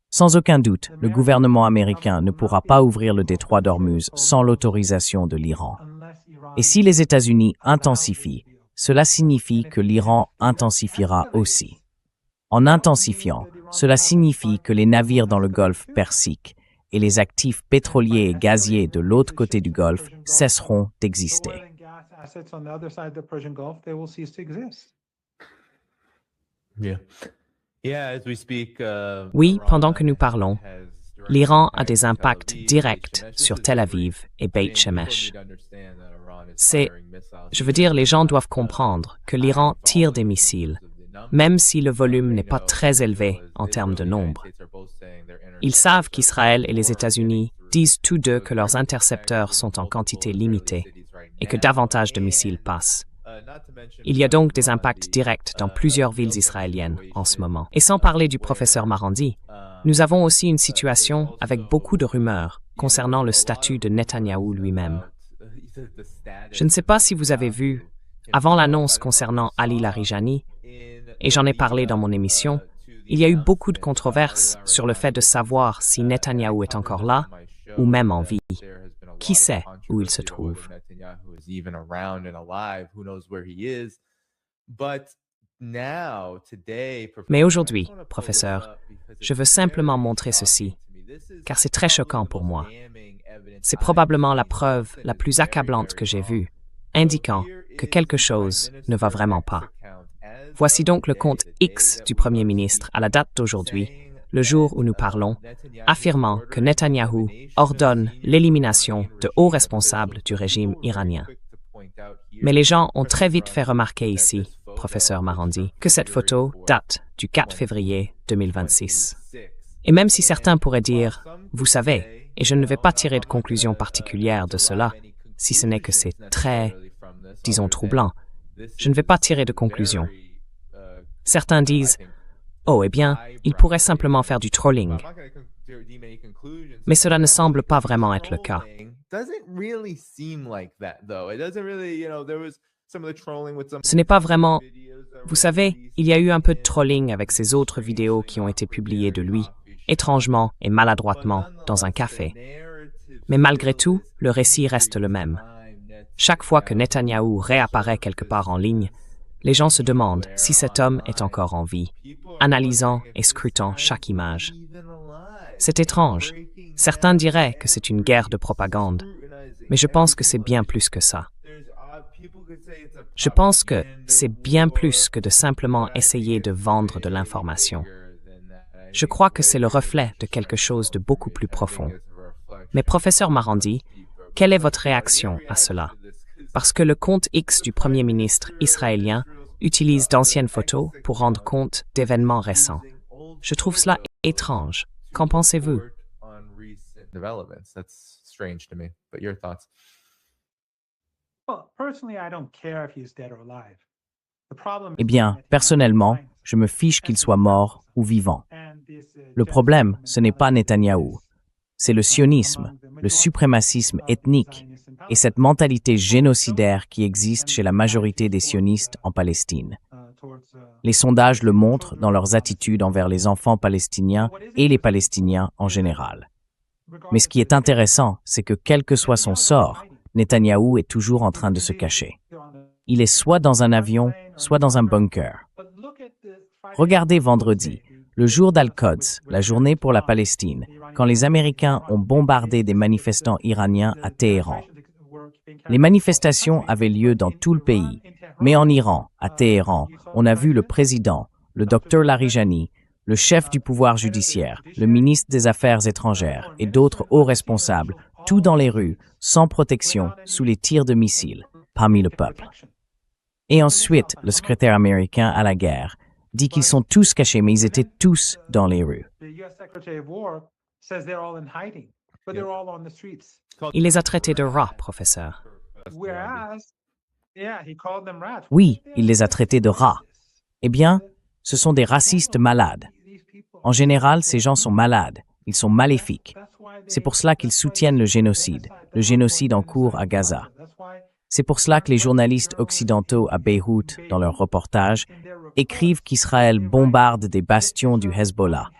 Sans aucun doute, le gouvernement américain ne pourra pas ouvrir le détroit d'Ormuz sans l'autorisation de l'Iran. Et si les États-Unis intensifient, cela signifie que l'Iran intensifiera aussi. En intensifiant, cela signifie que les navires dans le golfe Persique et les actifs pétroliers et gaziers de l'autre côté du golfe cesseront d'exister. Oui, pendant que nous parlons, l'Iran a des impacts directs sur Tel Aviv et Beit Shemesh. Les gens doivent comprendre que l'Iran tire des missiles, même si le volume n'est pas très élevé en termes de nombre. Ils savent qu'Israël et les États-Unis disent tous deux que leurs intercepteurs sont en quantité limitée et que davantage de missiles passent. Il y a donc des impacts directs dans plusieurs villes israéliennes en ce moment. Et sans parler du professeur Marandi, nous avons aussi une situation avec beaucoup de rumeurs concernant le statut de Netanyahou lui-même. Je ne sais pas si vous avez vu, avant l'annonce concernant Ali Larijani, et j'en ai parlé dans mon émission, il y a eu beaucoup de controverses sur le fait de savoir si Netanyahou est encore là ou même en vie. Qui sait où il se trouve? Mais aujourd'hui, professeur, je veux simplement montrer ceci, car c'est très choquant pour moi. C'est probablement la preuve la plus accablante que j'ai vue, indiquant que quelque chose ne va vraiment pas. Voici donc le compte X du Premier ministre à la date d'aujourd'hui, le jour où nous parlons, affirmant que Netanyahou ordonne l'élimination de hauts responsables du régime iranien. Mais les gens ont très vite fait remarquer ici, professeur Marandi, que cette photo date du 4 février 2026. Et même si certains pourraient dire, vous savez, et je ne vais pas tirer de conclusion particulière de cela, si ce n'est que c'est très, disons, troublant, je ne vais pas tirer de conclusion. Certains disent, oh, eh bien, il pourrait simplement faire du trolling. Mais cela ne semble pas vraiment être le cas. Ce n'est pas vraiment... Vous savez, il y a eu un peu de trolling avec ces autres vidéos qui ont été publiées de lui, étrangement et maladroitement, dans un café. Mais malgré tout, le récit reste le même. Chaque fois que Netanyahou réapparaît quelque part en ligne, les gens se demandent si cet homme est encore en vie, analysant et scrutant chaque image. C'est étrange. Certains diraient que c'est une guerre de propagande, mais je pense que c'est bien plus que ça. Je pense que c'est bien plus que de simplement essayer de vendre de l'information. Je crois que c'est le reflet de quelque chose de beaucoup plus profond. Mais professeur Marandi, quelle est votre réaction à cela? Parce que le compte X du Premier ministre israélien utilise d'anciennes photos pour rendre compte d'événements récents. Je trouve cela étrange. Qu'en pensez-vous? Eh bien, personnellement, je me fiche qu'il soit mort ou vivant. Le problème, ce n'est pas Netanyahou. C'est le sionisme, le suprémacisme ethnique et cette mentalité génocidaire qui existe chez la majorité des sionistes en Palestine. Les sondages le montrent dans leurs attitudes envers les enfants palestiniens et les Palestiniens en général. Mais ce qui est intéressant, c'est que quel que soit son sort, Netanyahou est toujours en train de se cacher. Il est soit dans un avion, soit dans un bunker. Regardez vendredi, le jour d'Al-Quds, la journée pour la Palestine, quand les Américains ont bombardé des manifestants iraniens à Téhéran. Les manifestations avaient lieu dans tout le pays, mais en Iran, à Téhéran, on a vu le président, le docteur Larijani, le chef du pouvoir judiciaire, le ministre des Affaires étrangères et d'autres hauts responsables, tout dans les rues, sans protection, sous les tirs de missiles, parmi le peuple. Et ensuite, le secrétaire américain à la guerre dit qu'ils sont tous cachés, mais ils étaient tous dans les rues. Il les a traités de rats, professeur. Oui, il les a traités de rats. Eh bien, ce sont des racistes malades. En général, ces gens sont malades, ils sont maléfiques. C'est pour cela qu'ils soutiennent le génocide en cours à Gaza. C'est pour cela que les journalistes occidentaux à Beyrouth, dans leurs reportages, écrivent qu'Israël bombarde des bastions du Hezbollah.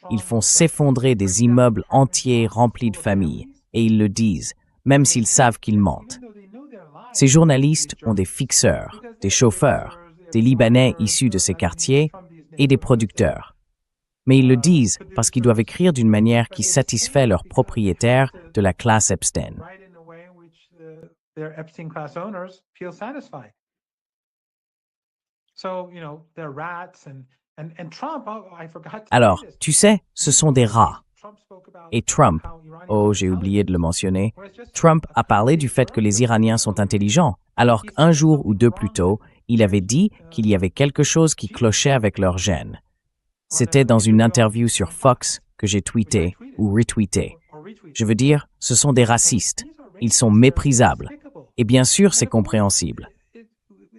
Ils font s'effondrer des immeubles entiers remplis de familles, et ils le disent, même s'ils savent qu'ils mentent. Ces journalistes ont des fixeurs, des chauffeurs, des Libanais issus de ces quartiers et des producteurs. Mais ils le disent parce qu'ils doivent écrire d'une manière qui satisfait leurs propriétaires de la classe Epstein. Alors, tu sais, ce sont des rats. Et Trump, oh, j'ai oublié de le mentionner, Trump a parlé du fait que les Iraniens sont intelligents, alors qu'un jour ou deux plus tôt, il avait dit qu'il y avait quelque chose qui clochait avec leurs gènes. C'était dans une interview sur Fox que j'ai tweeté ou retweeté. Je veux dire, ce sont des racistes. Ils sont méprisables. Et bien sûr, c'est compréhensible.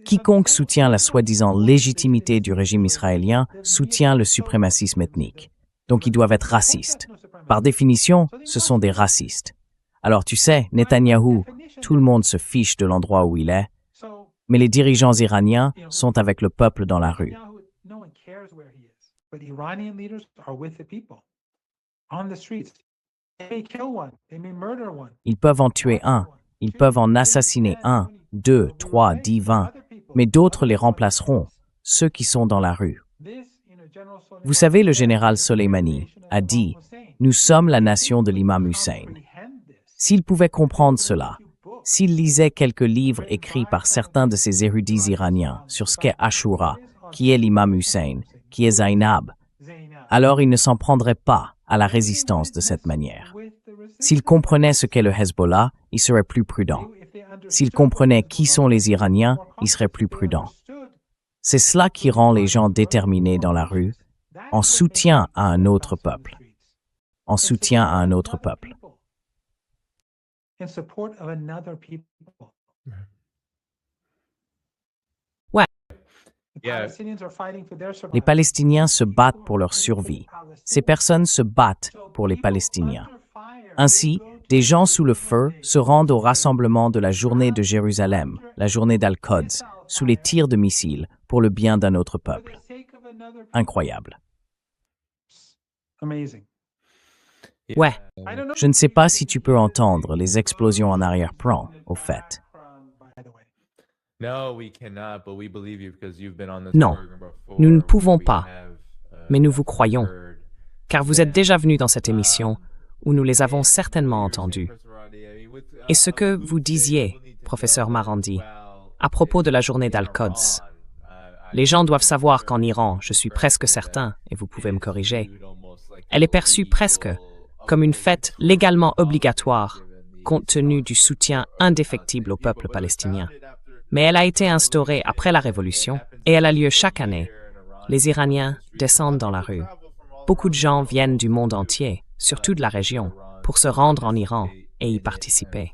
Quiconque soutient la soi-disant légitimité du régime israélien soutient le suprémacisme ethnique. Donc ils doivent être racistes. Par définition, ce sont des racistes. Alors tu sais, Netanyahou, tout le monde se fiche de l'endroit où il est, mais les dirigeants iraniens sont avec le peuple dans la rue. Ils peuvent en tuer un, ils peuvent en assassiner 1, 2, 3, 10, 20, mais d'autres les remplaceront, ceux qui sont dans la rue. Vous savez, le général Soleimani a dit « Nous sommes la nation de l'imam Hussein ». S'il pouvait comprendre cela, s'il lisait quelques livres écrits par certains de ces érudits iraniens sur ce qu'est Ashura, qui est l'imam Hussein, qui est Zainab, alors il ne s'en prendrait pas à la résistance de cette manière. S'il comprenait ce qu'est le Hezbollah, il serait plus prudent. S'il comprenait qui sont les Iraniens, il serait plus prudent. C'est cela qui rend les gens déterminés dans la rue, en soutien à un autre peuple. En soutien à un autre peuple. Ouais. Les Palestiniens se battent pour leur survie. Ces personnes se battent pour les Palestiniens. Ainsi, des gens sous le feu se rendent au rassemblement de la journée de Jérusalem, la journée d'Al-Quds, sous les tirs de missiles, pour le bien d'un autre peuple. Incroyable. Ouais. Je ne sais pas si tu peux entendre les explosions en arrière-plan, au fait. Non, nous ne pouvons pas, mais nous vous croyons, car vous êtes déjà venus dans cette émission où nous les avons certainement entendus. Et ce que vous disiez, professeur Marandi, à propos de la journée d'Al-Quds, les gens doivent savoir qu'en Iran, je suis presque certain, et vous pouvez me corriger, elle est perçue presque comme une fête légalement obligatoire, compte tenu du soutien indéfectible au peuple palestinien. mais elle a été instaurée après la Révolution et elle a lieu chaque année. Les Iraniens descendent dans la rue. Beaucoup de gens viennent du monde entier, surtout de la région, pour se rendre en Iran et y participer.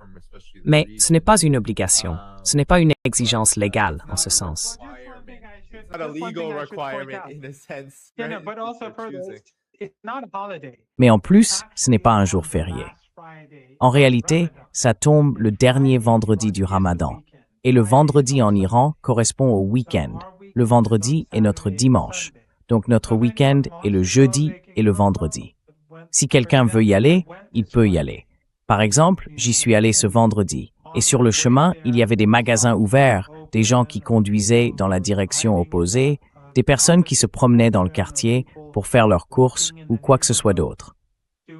Mais ce n'est pas une obligation, ce n'est pas une exigence légale en ce sens. Mais en plus, ce n'est pas un jour férié. En réalité, ça tombe le dernier vendredi du Ramadan. Et le vendredi en Iran correspond au week-end. Le vendredi est notre dimanche. Donc notre week-end est le jeudi et le vendredi. Si quelqu'un veut y aller, il peut y aller. Par exemple, j'y suis allé ce vendredi. Et sur le chemin, il y avait des magasins ouverts, des gens qui conduisaient dans la direction opposée, des personnes qui se promenaient dans le quartier pour faire leurs courses ou quoi que ce soit d'autre.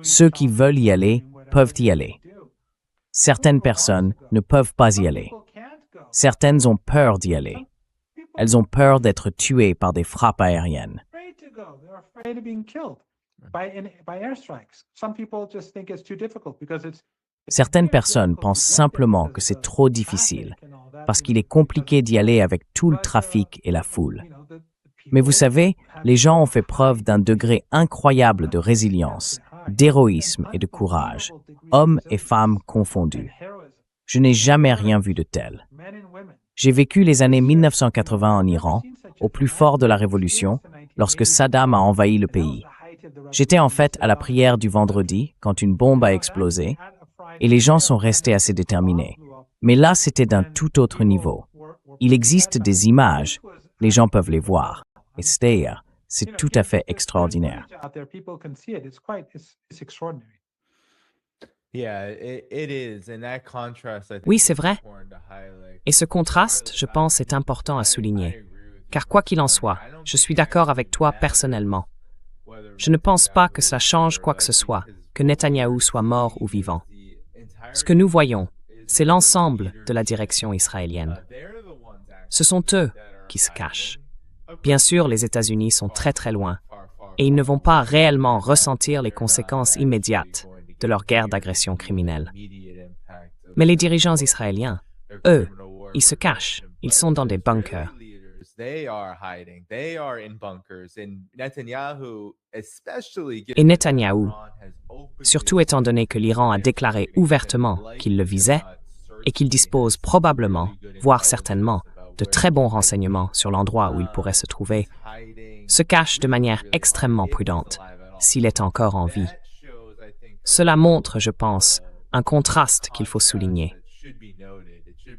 Ceux qui veulent y aller peuvent y aller. Certaines personnes ne peuvent pas y aller. Certaines ont peur d'y aller. Elles ont peur d'être tuées par des frappes aériennes. Certaines personnes pensent simplement que c'est trop difficile, parce qu'il est compliqué d'y aller avec tout le trafic et la foule. Mais vous savez, les gens ont fait preuve d'un degré incroyable de résilience, d'héroïsme et de courage, hommes et femmes confondus. Je n'ai jamais rien vu de tel. J'ai vécu les années 1980 en Iran, au plus fort de la révolution, lorsque Saddam a envahi le pays. J'étais en fait à la prière du vendredi, quand une bombe a explosé, et les gens sont restés assez déterminés. Mais là, c'était d'un tout autre niveau. Il existe des images, les gens peuvent les voir, et c'est tout à fait extraordinaire. Oui, c'est vrai. Et ce contraste, je pense, est important à souligner. Car quoi qu'il en soit, je suis d'accord avec toi personnellement. Je ne pense pas que cela change quoi que ce soit, que Netanyahou soit mort ou vivant. Ce que nous voyons, c'est l'ensemble de la direction israélienne. Ce sont eux qui se cachent. Bien sûr, les États-Unis sont très très loin, et ils ne vont pas réellement ressentir les conséquences immédiates de leur guerre d'agression criminelle. Mais les dirigeants israéliens, eux, ils se cachent, ils sont dans des bunkers. Et Netanyahou, surtout étant donné que l'Iran a déclaré ouvertement qu'il le visait et qu'il dispose probablement, voire certainement, de très bons renseignements sur l'endroit où il pourrait se trouver, se cache de manière extrêmement prudente, s'il est encore en vie. Cela montre, je pense, un contraste qu'il faut souligner.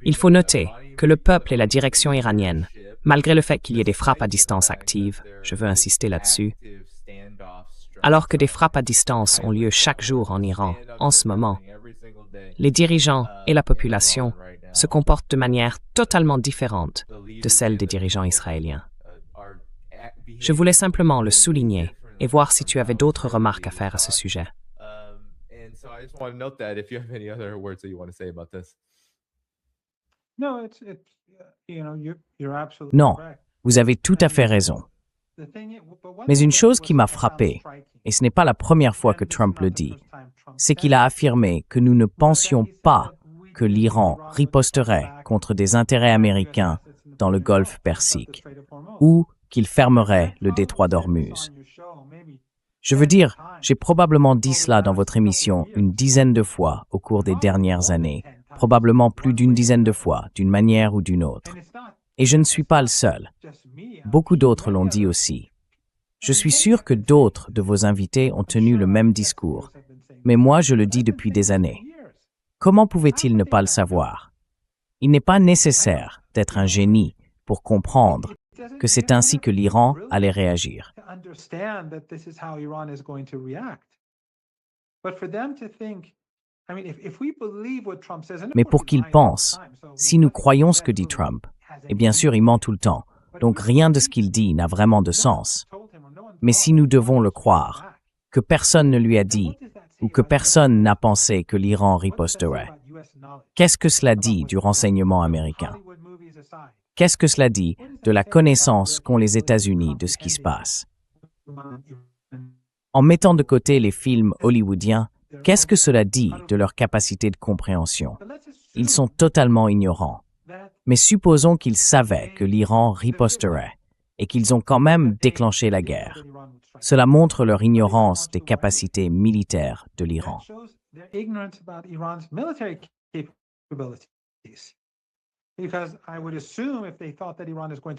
Il faut noter que le peuple et la direction iranienne, malgré le fait qu'il y ait des frappes à distance actives, je veux insister là-dessus, alors que des frappes à distance ont lieu chaque jour en Iran, en ce moment, les dirigeants et la population se comportent de manière totalement différente de celle des dirigeants israéliens. Je voulais simplement le souligner et voir si tu avais d'autres remarques à faire à ce sujet. Non, vous avez tout à fait raison. Mais une chose qui m'a frappé, et ce n'est pas la première fois que Trump le dit, c'est qu'il a affirmé que nous ne pensions pas que l'Iran riposterait contre des intérêts américains dans le Golfe Persique, ou qu'il fermerait le détroit d'Ormuz. Je veux dire, j'ai probablement dit cela dans votre émission une dizaine de fois au cours des dernières années, probablement plus d'une dizaine de fois, d'une manière ou d'une autre. Et je ne suis pas le seul. Beaucoup d'autres l'ont dit aussi. Je suis sûr que d'autres de vos invités ont tenu le même discours, mais moi je le dis depuis des années. Comment pouvait-il ne pas le savoir? Il n'est pas nécessaire d'être un génie pour comprendre que c'est ainsi que l'Iran allait réagir. Mais pour qu'il pense, si nous croyons ce que dit Trump, et bien sûr il ment tout le temps, donc rien de ce qu'il dit n'a vraiment de sens. Mais si nous devons le croire, que personne ne lui a dit, ou que personne n'a pensé que l'Iran riposterait, qu'est-ce que cela dit du renseignement américain? Qu'est-ce que cela dit de la connaissance qu'ont les États-Unis de ce qui se passe? En mettant de côté les films hollywoodiens, qu'est-ce que cela dit de leur capacité de compréhension? Ils sont totalement ignorants. Mais supposons qu'ils savaient que l'Iran riposterait et qu'ils ont quand même déclenché la guerre. Cela montre leur ignorance des capacités militaires de l'Iran.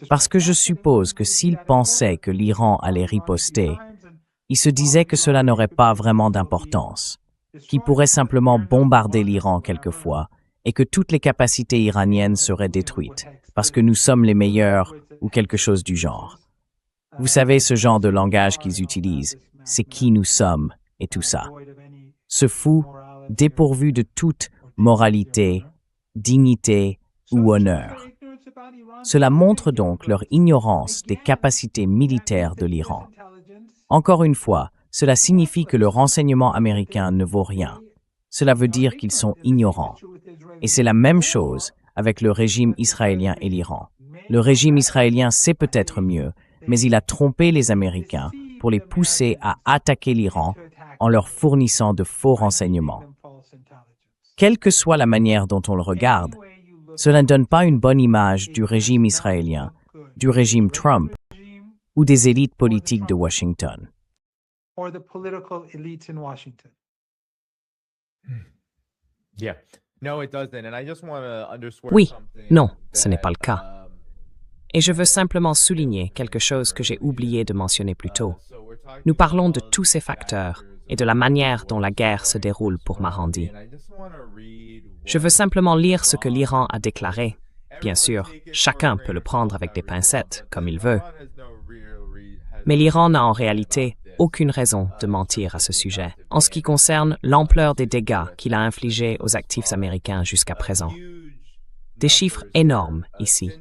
Parce que je suppose que s'ils pensaient que l'Iran allait riposter, ils se disaient que cela n'aurait pas vraiment d'importance, qu'ils pourraient simplement bombarder l'Iran quelquefois et que toutes les capacités iraniennes seraient détruites, parce que nous sommes les meilleurs ou quelque chose du genre. Vous savez, ce genre de langage qu'ils utilisent, c'est qui nous sommes et tout ça. Ce fou, dépourvu de toute moralité, dignité ou honneur. Cela montre donc leur ignorance des capacités militaires de l'Iran. Encore une fois, cela signifie que le renseignement américain ne vaut rien. Cela veut dire qu'ils sont ignorants. Et c'est la même chose avec le régime israélien et l'Iran. Le régime israélien sait peut-être mieux, mais il a trompé les Américains pour les pousser à attaquer l'Iran en leur fournissant de faux renseignements. Quelle que soit la manière dont on le regarde, cela ne donne pas une bonne image du régime israélien, du régime Trump ou des élites politiques de Washington. Oui, non, ce n'est pas le cas. Et je veux simplement souligner quelque chose que j'ai oublié de mentionner plus tôt. Nous parlons de tous ces facteurs et de la manière dont la guerre se déroule pour Marandi. Je veux simplement lire ce que l'Iran a déclaré. Bien sûr, chacun peut le prendre avec des pincettes, comme il veut. Mais l'Iran n'a en réalité aucune raison de mentir à ce sujet, en ce qui concerne l'ampleur des dégâts qu'il a infligés aux actifs américains jusqu'à présent. Des chiffres énormes ici.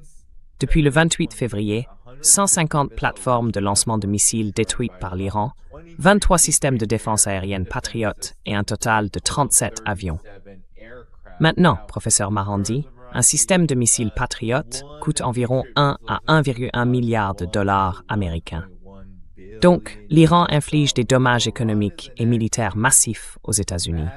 Depuis le 28 février, 150 plateformes de lancement de missiles détruites par l'Iran, 23 systèmes de défense aérienne Patriot et un total de 37 avions. Maintenant, professeur Marandi, un système de missiles Patriot coûte environ 1 à 1,1 milliard de dollars américains. Donc, l'Iran inflige des dommages économiques et militaires massifs aux États-Unis.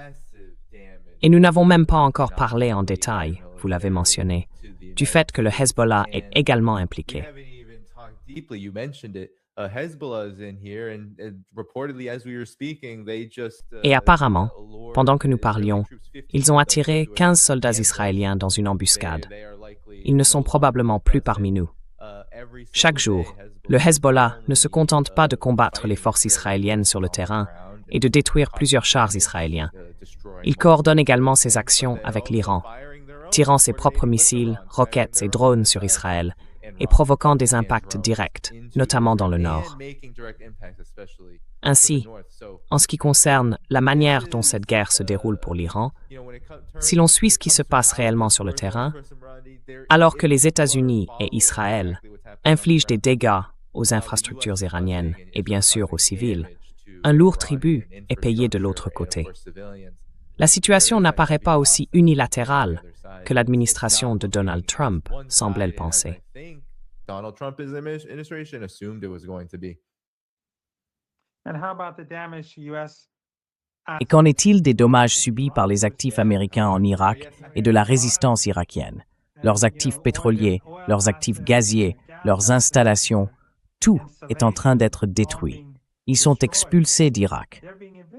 Et nous n'avons même pas encore parlé en détail, vous l'avez mentionné, du fait que le Hezbollah est également impliqué. Et apparemment, pendant que nous parlions, ils ont attiré 15 soldats israéliens dans une embuscade. Ils ne sont probablement plus parmi nous. Chaque jour, le Hezbollah ne se contente pas de combattre les forces israéliennes sur le terrain et de détruire plusieurs chars israéliens. Il coordonne également ses actions avec l'Iran, tirant ses propres missiles, roquettes et drones sur Israël et provoquant des impacts directs, notamment dans le nord. Ainsi, en ce qui concerne la manière dont cette guerre se déroule pour l'Iran, si l'on suit ce qui se passe réellement sur le terrain, alors que les États-Unis et Israël infligent des dégâts aux infrastructures iraniennes et bien sûr aux civils, un lourd tribut est payé de l'autre côté. La situation n'apparaît pas aussi unilatérale que l'administration de Donald Trump semblait le penser. Et qu'en est-il des dommages subis par les actifs américains en Irak et de la résistance irakienne? Leurs actifs pétroliers, leurs actifs gaziers, leurs installations, tout est en train d'être détruit. Ils sont expulsés d'Irak.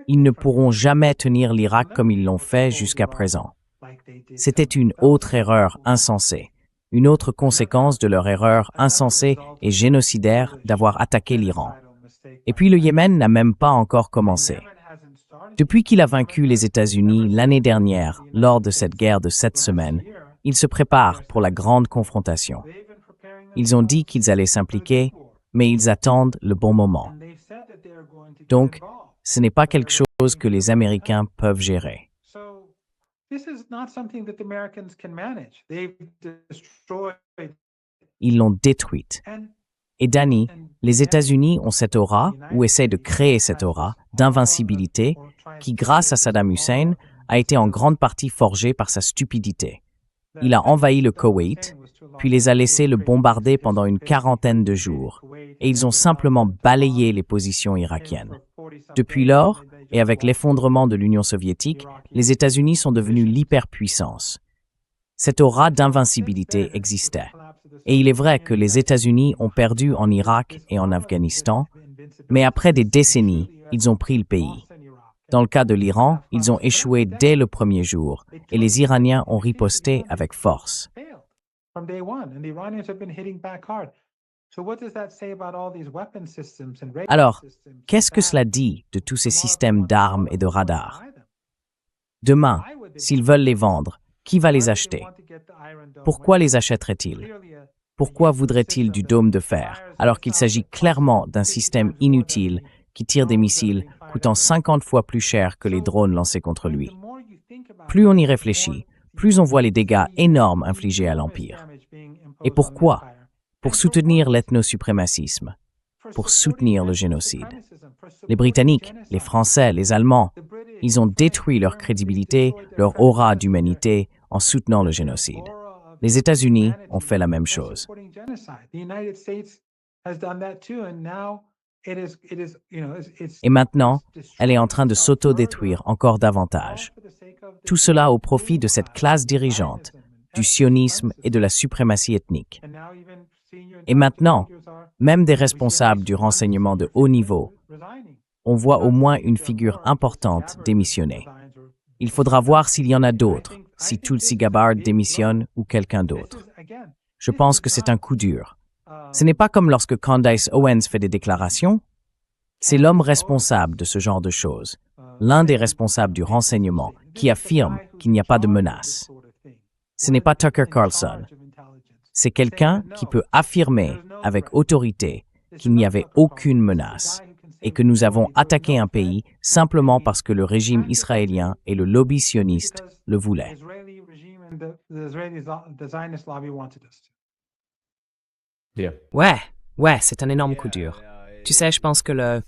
Ils ne pourront jamais tenir l'Irak comme ils l'ont fait jusqu'à présent. C'était une autre erreur insensée, une autre conséquence de leur erreur insensée et génocidaire d'avoir attaqué l'Iran. Et puis le Yémen n'a même pas encore commencé. Depuis qu'il a vaincu les États-Unis l'année dernière, lors de cette guerre de 7 semaines, ils se préparent pour la grande confrontation. Ils ont dit qu'ils allaient s'impliquer, mais ils attendent le bon moment. Donc, ce n'est pas quelque chose que les Américains peuvent gérer. Ils l'ont détruite. Et Danny, les États-Unis ont cette aura, ou essaient de créer cette aura, d'invincibilité, qui, grâce à Saddam Hussein, a été en grande partie forgée par sa stupidité. Il a envahi le Koweït, puis les a laissés le bombarder pendant une quarantaine de jours, et ils ont simplement balayé les positions irakiennes. Depuis lors, et avec l'effondrement de l'Union soviétique, les États-Unis sont devenus l'hyperpuissance. Cette aura d'invincibilité existait. Et il est vrai que les États-Unis ont perdu en Irak et en Afghanistan, mais après des décennies, ils ont pris le pays. Dans le cas de l'Iran, ils ont échoué dès le premier jour et les Iraniens ont riposté avec force. Alors, qu'est-ce que cela dit de tous ces systèmes d'armes et de radars? Demain, s'ils veulent les vendre, qui va les acheter? Pourquoi les achèterait-il? Pourquoi voudrait-il du dôme de fer, alors qu'il s'agit clairement d'un système inutile qui tire des missiles coûtant 50 fois plus cher que les drones lancés contre lui? Plus on y réfléchit, plus on voit les dégâts énormes infligés à l'Empire. Et pourquoi? Pour soutenir l'ethnosuprémacisme, pour soutenir le génocide. Les Britanniques, les Français, les Allemands, ils ont détruit leur crédibilité, leur aura d'humanité en soutenant le génocide. Les États-Unis ont fait la même chose. Et maintenant, elle est en train de s'auto-détruire encore davantage. Tout cela au profit de cette classe dirigeante, du sionisme et de la suprématie ethnique. Et maintenant, même des responsables du renseignement de haut niveau, on voit au moins une figure importante démissionner. Il faudra voir s'il y en a d'autres, si Tulsi Gabbard démissionne ou quelqu'un d'autre. Je pense que c'est un coup dur. Ce n'est pas comme lorsque Candace Owens fait des déclarations. C'est l'homme responsable de ce genre de choses, l'un des responsables du renseignement, qui affirme qu'il n'y a pas de menace. Ce n'est pas Tucker Carlson. C'est quelqu'un qui peut affirmer avec autorité qu'il n'y avait aucune menace et que nous avons attaqué un pays simplement parce que le régime israélien et le lobby sioniste le voulaient. Ouais, c'est un énorme coup dur. Tu sais, je pense que le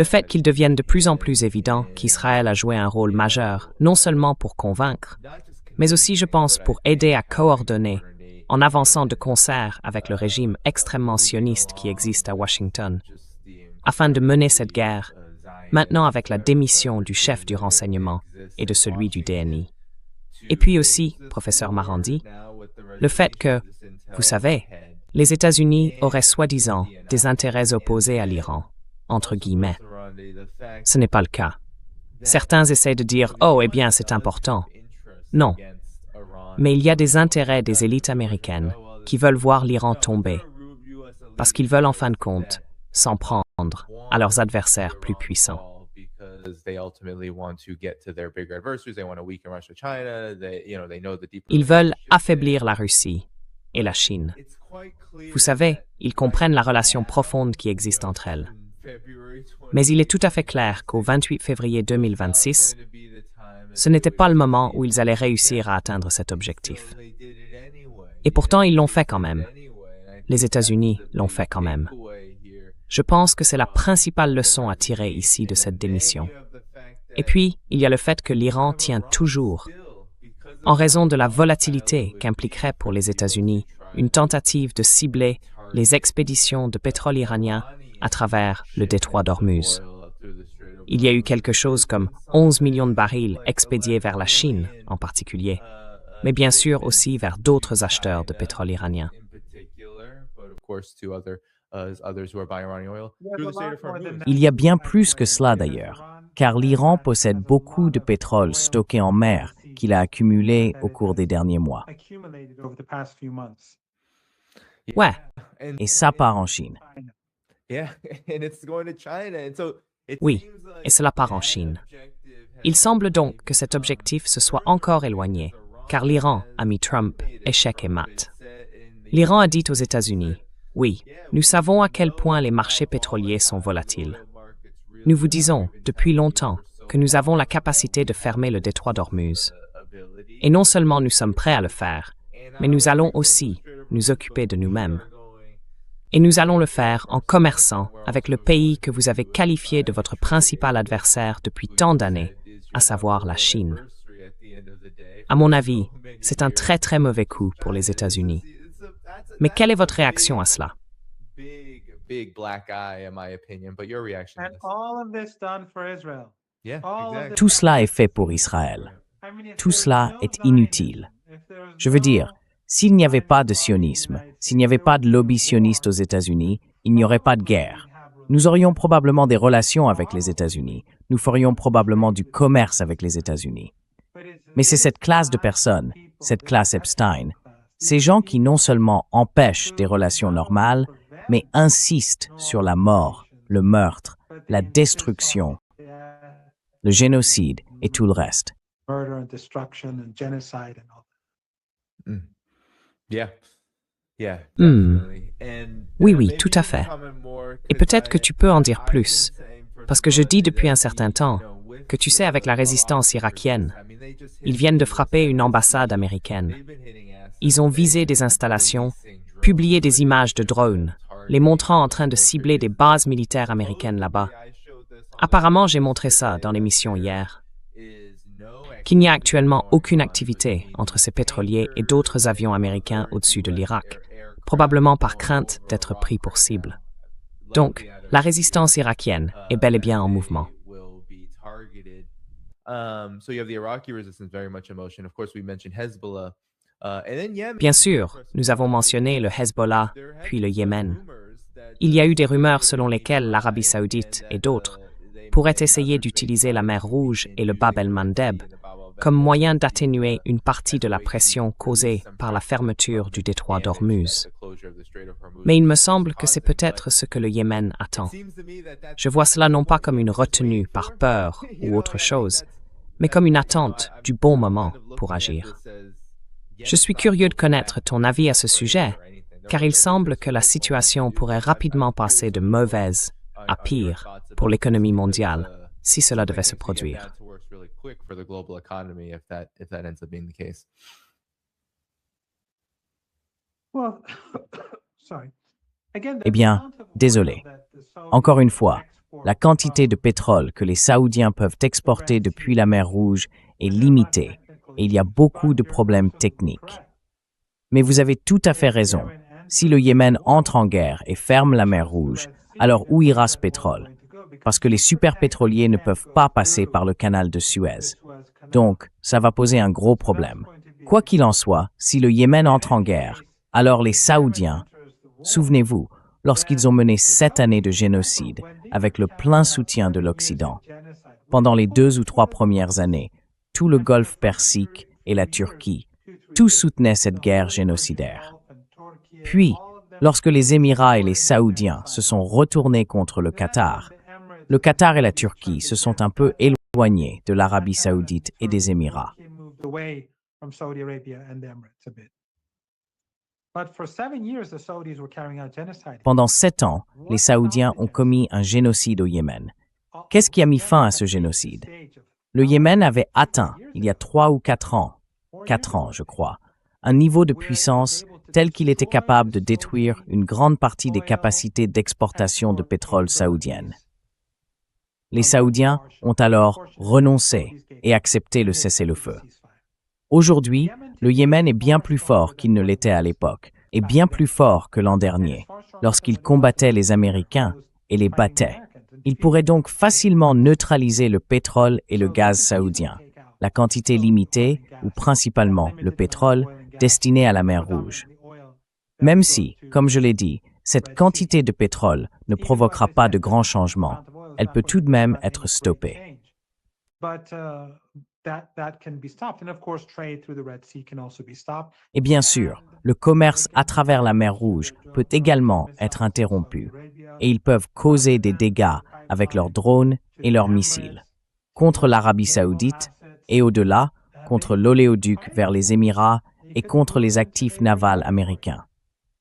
fait qu'il devienne de plus en plus évident qu'Israël a joué un rôle majeur, non seulement pour convaincre, mais aussi, je pense, pour aider à coordonner, en avançant de concert avec le régime extrêmement sioniste qui existe à Washington, afin de mener cette guerre, maintenant avec la démission du chef du renseignement et de celui du DNI. Et puis aussi, professeur Marandi, le fait que, vous savez, les États-Unis auraient soi-disant des intérêts opposés à l'Iran, entre guillemets. Ce n'est pas le cas. Certains essaient de dire « Oh, eh bien, c'est important ». Non. Mais il y a des intérêts des élites américaines qui veulent voir l'Iran tomber, parce qu'ils veulent en fin de compte s'en prendre à leurs adversaires plus puissants. Ils veulent affaiblir la Russie et la Chine. Vous savez, ils comprennent la relation profonde qui existe entre elles. Mais il est tout à fait clair qu'au 28 février 2026, ce n'était pas le moment où ils allaient réussir à atteindre cet objectif. Et pourtant, ils l'ont fait quand même. Les États-Unis l'ont fait quand même. Je pense que c'est la principale leçon à tirer ici de cette démission. Et puis, il y a le fait que l'Iran tient toujours, en raison de la volatilité qu'impliquerait pour les États-Unis une tentative de cibler les expéditions de pétrole iranien à travers le détroit d'Ormuz. Il y a eu quelque chose comme 11 millions de barils expédiés vers la Chine en particulier, mais bien sûr aussi vers d'autres acheteurs de pétrole iranien. Il y a bien plus que cela d'ailleurs, car l'Iran possède beaucoup de pétrole stocké en mer qu'il a accumulé au cours des derniers mois. Ouais. Et ça part en Chine. Oui, et cela part en Chine. Il semble donc que cet objectif se soit encore éloigné, car l'Iran a mis Trump échec et mat. L'Iran a dit aux États-Unis, « Oui, nous savons à quel point les marchés pétroliers sont volatiles. Nous vous disons, depuis longtemps, que nous avons la capacité de fermer le détroit d'Ormuz. Et non seulement nous sommes prêts à le faire, mais nous allons aussi nous occuper de nous-mêmes. Et nous allons le faire en commerçant avec le pays que vous avez qualifié de votre principal adversaire depuis tant d'années, à savoir la Chine. » À mon avis, c'est un très très mauvais coup pour les États-Unis. Mais quelle est votre réaction à cela? big black eye, in my opinion. But your reaction to And this? all of this done for Israel. Yeah, All of exactly. this- Tout cela est fait pour Israël. I mean, if Tout there's cela no est Zionism, inutile. if there's Je veux dire, no s'il n'y avait pas de sionisme, s'il n'y avait pas de lobby sioniste aux États-Unis, il n'y aurait pas de guerre. Nous aurions probablement des relations avec les États-Unis. Nous ferions probablement du commerce avec les États-Unis. Mais c'est cette classe de personnes, cette classe Epstein, ces gens qui non seulement empêchent des relations normales, mais insistent sur la mort, le meurtre, la destruction, le génocide et tout le reste. murder and destruction and genocide and all that. Yeah. Yeah, Hmm. definitely. And, Oui, uh, oui, maybe tout à you can fait. comment more, Et 'cause peut-être que tu peux en dire plus, parce que je dis depuis un certain temps que tu sais, avec la résistance irakienne, ils viennent de frapper une ambassade américaine. Ils ont visé des installations, publié des images de drones, les montrant en train de cibler des bases militaires américaines là-bas. Apparemment, j'ai montré ça dans l'émission hier. Qu'il n'y a actuellement aucune activité entre ces pétroliers et d'autres avions américains au-dessus de l'Irak, probablement par crainte d'être pris pour cible. Donc, la résistance irakienne est bel et bien en mouvement. So you have the Iraqi resistance very much in motion. Of course, we mentioned Hezbollah. And then Yemen. Bien sûr, nous avons mentionné le Hezbollah, puis le Yémen. Il y a eu des rumeurs selon lesquelles l'Arabie saoudite et d'autres pourraient essayer d'utiliser la mer Rouge et le Bab el-Mandeb comme moyen d'atténuer une partie de la pression causée par la fermeture du détroit d'Ormuz. Mais il me semble que c'est peut-être ce que le Yémen attend. Je vois cela non pas comme une retenue par peur ou autre chose, mais comme une attente du bon moment pour agir. Je suis curieux de connaître ton avis à ce sujet, car il semble que la situation pourrait rapidement passer de mauvaise à pire pour l'économie mondiale si cela devait se produire. Well, sorry. Again, Eh bien, désolé. Encore une fois, la quantité de pétrole que les Saoudiens peuvent exporter depuis la mer Rouge est limitée et il y a beaucoup de problèmes techniques. Mais vous avez tout à fait raison. Si le Yémen entre en guerre et ferme la mer Rouge, alors où ira ce pétrole? Parce que les superpétroliers ne peuvent pas passer par le canal de Suez. Donc, ça va poser un gros problème. Quoi qu'il en soit, si le Yémen entre en guerre, alors les Saoudiens, souvenez-vous, lorsqu'ils ont mené 7 années de génocide avec le plein soutien de l'Occident, pendant les 2 ou 3 premières années, tout le Golfe Persique et la Turquie, tous soutenaient cette guerre génocidaire. Puis, lorsque les Émirats et les Saoudiens se sont retournés contre le Qatar et la Turquie se sont un peu éloignés de l'Arabie saoudite et des Émirats. Pendant 7 ans, les Saoudiens ont commis un génocide au Yémen. Qu'est-ce qui a mis fin à ce génocide? Le Yémen avait atteint, il y a 3 ou 4 ans, je crois, un niveau de puissance tel qu'il était capable de détruire une grande partie des capacités d'exportation de pétrole saoudiennes. Les Saoudiens ont alors renoncé et accepté le cessez-le-feu. Aujourd'hui, le Yémen est bien plus fort qu'il ne l'était à l'époque, et bien plus fort que l'an dernier, lorsqu'il combattait les Américains et les battait. Il pourrait donc facilement neutraliser le pétrole et le gaz saoudien, la quantité limitée, ou principalement le pétrole, destiné à la mer Rouge. Même si, comme je l'ai dit, cette quantité de pétrole ne provoquera pas de grands changements, elle peut tout de même être stoppée. Et bien sûr, le commerce à travers la mer Rouge peut également être interrompu, et ils peuvent causer des dégâts avec leurs drones et leurs missiles, contre l'Arabie saoudite et au-delà, contre l'oléoduc vers les Émirats et contre les actifs navals américains.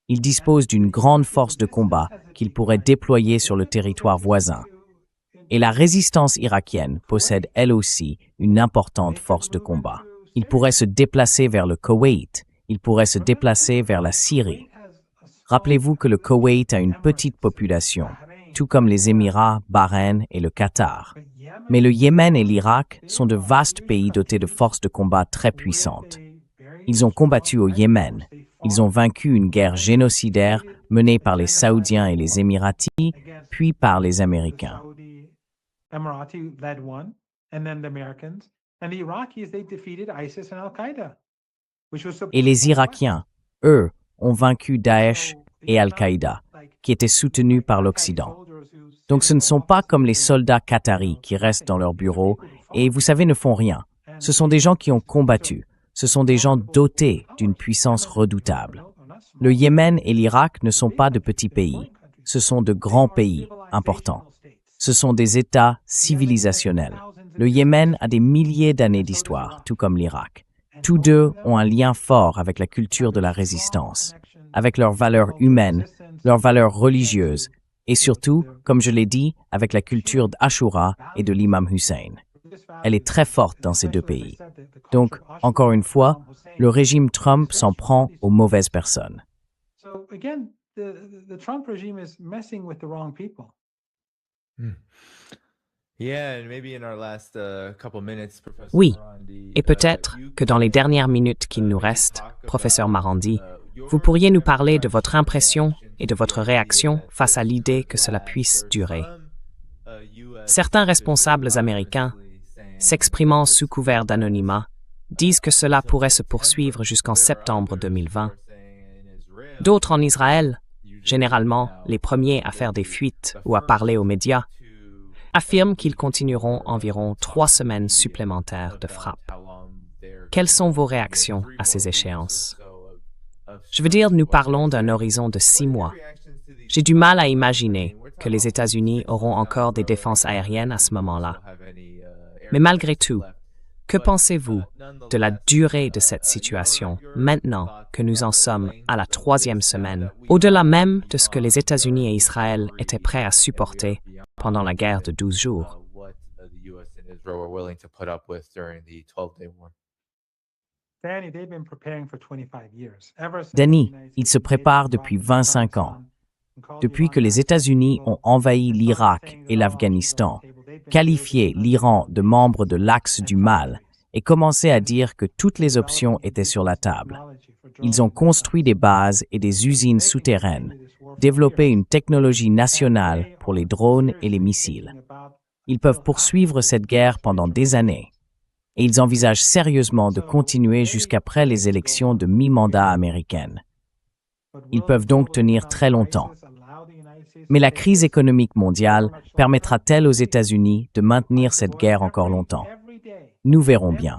Ils disposent d'une grande force de combat qu'ils pourraient déployer sur le territoire voisin. Et la résistance irakienne possède elle aussi une importante force de combat. Ils pourraient se déplacer vers le Koweït, ils pourraient se déplacer vers la Syrie. Rappelez-vous que le Koweït a une petite population, tout comme les Émirats, Bahreïn et le Qatar. Mais le Yémen et l'Irak sont de vastes pays dotés de forces de combat très puissantes. Ils ont combattu au Yémen, ils ont vaincu une guerre génocidaire menée par les Saoudiens et les Émiratis, puis par les Américains. Et les Irakiens, eux, ont vaincu Daesh et Al-Qaïda, qui étaient soutenus par l'Occident. Donc ce ne sont pas comme les soldats qataris qui restent dans leur bureau et, vous savez, ne font rien. Ce sont des gens qui ont combattu. Ce sont des gens dotés d'une puissance redoutable. Le Yémen et l'Irak ne sont pas de petits pays. Ce sont de grands pays importants. Ce sont des États civilisationnels. Le Yémen a des milliers d'années d'histoire, tout comme l'Irak. Tous deux ont un lien fort avec la culture de la résistance, avec leurs valeurs humaines, leurs valeurs religieuses, et surtout, comme je l'ai dit, avec la culture d'Ashura et de l'imam Hussein. Elle est très forte dans ces deux pays. Donc, encore une fois, le régime Trump s'en prend aux mauvaises personnes. Oui, et peut-être que dans les dernières minutes qu'il nous reste, professeur Marandi, vous pourriez nous parler de votre impression et de votre réaction face à l'idée que cela puisse durer. Certains responsables américains, s'exprimant sous couvert d'anonymat, disent que cela pourrait se poursuivre jusqu'en septembre 2020. D'autres en Israël, généralement les premiers à faire des fuites ou à parler aux médias, affirment qu'ils continueront environ 3 semaines supplémentaires de frappe. Quelles sont vos réactions à ces échéances? Je veux dire, nous parlons d'un horizon de 6 mois. J'ai du mal à imaginer que les États-Unis auront encore des défenses aériennes à ce moment-là. Mais malgré tout, que pensez-vous de la durée de cette situation maintenant que nous en sommes à la 3e semaine, au-delà même de ce que les États-Unis et Israël étaient prêts à supporter pendant la guerre de 12 jours? Danny, ils se préparent depuis 25 ans. Depuis que les États-Unis ont envahi l'Irak et l'Afghanistan, qualifié l'Iran de membre de l'Axe du mal et commencé à dire que toutes les options étaient sur la table. Ils ont construit des bases et des usines souterraines, développé une technologie nationale pour les drones et les missiles. Ils peuvent poursuivre cette guerre pendant des années. Et ils envisagent sérieusement de continuer jusqu'après les élections de mi-mandat américaines. Ils peuvent donc tenir très longtemps. Mais la crise économique mondiale permettra-t-elle aux États-Unis de maintenir cette guerre encore longtemps? Nous verrons bien.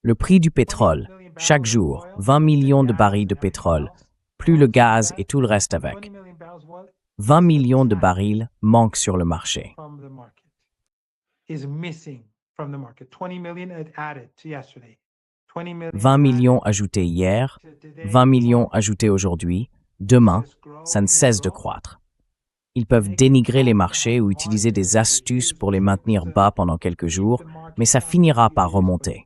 Le prix du pétrole, chaque jour, 20 millions de barils de pétrole, plus le gaz et tout le reste avec. 20 millions de barils manquent sur le marché. 20 millions ajoutés hier, 20 millions ajoutés aujourd'hui, demain, ça ne cesse de croître. Ils peuvent dénigrer les marchés ou utiliser des astuces pour les maintenir bas pendant quelques jours, mais ça finira par remonter.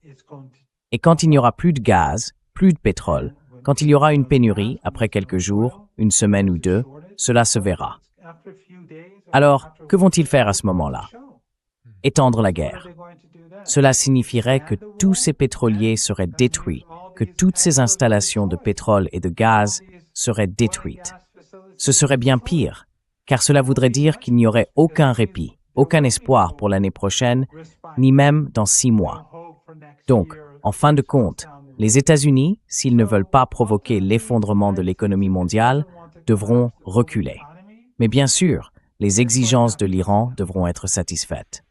Et quand il n'y aura plus de gaz, plus de pétrole, quand il y aura une pénurie, après quelques jours, une semaine ou 2, cela se verra. Alors, que vont-ils faire à ce moment-là? Étendre la guerre. Cela signifierait que tous ces pétroliers seraient détruits, que toutes ces installations de pétrole et de gaz seraient détruites. Ce serait bien pire, car cela voudrait dire qu'il n'y aurait aucun répit, aucun espoir pour l'année prochaine, ni même dans 6 mois. Donc, en fin de compte, les États-Unis, s'ils ne veulent pas provoquer l'effondrement de l'économie mondiale, devront reculer. Mais bien sûr, les exigences de l'Iran devront être satisfaites.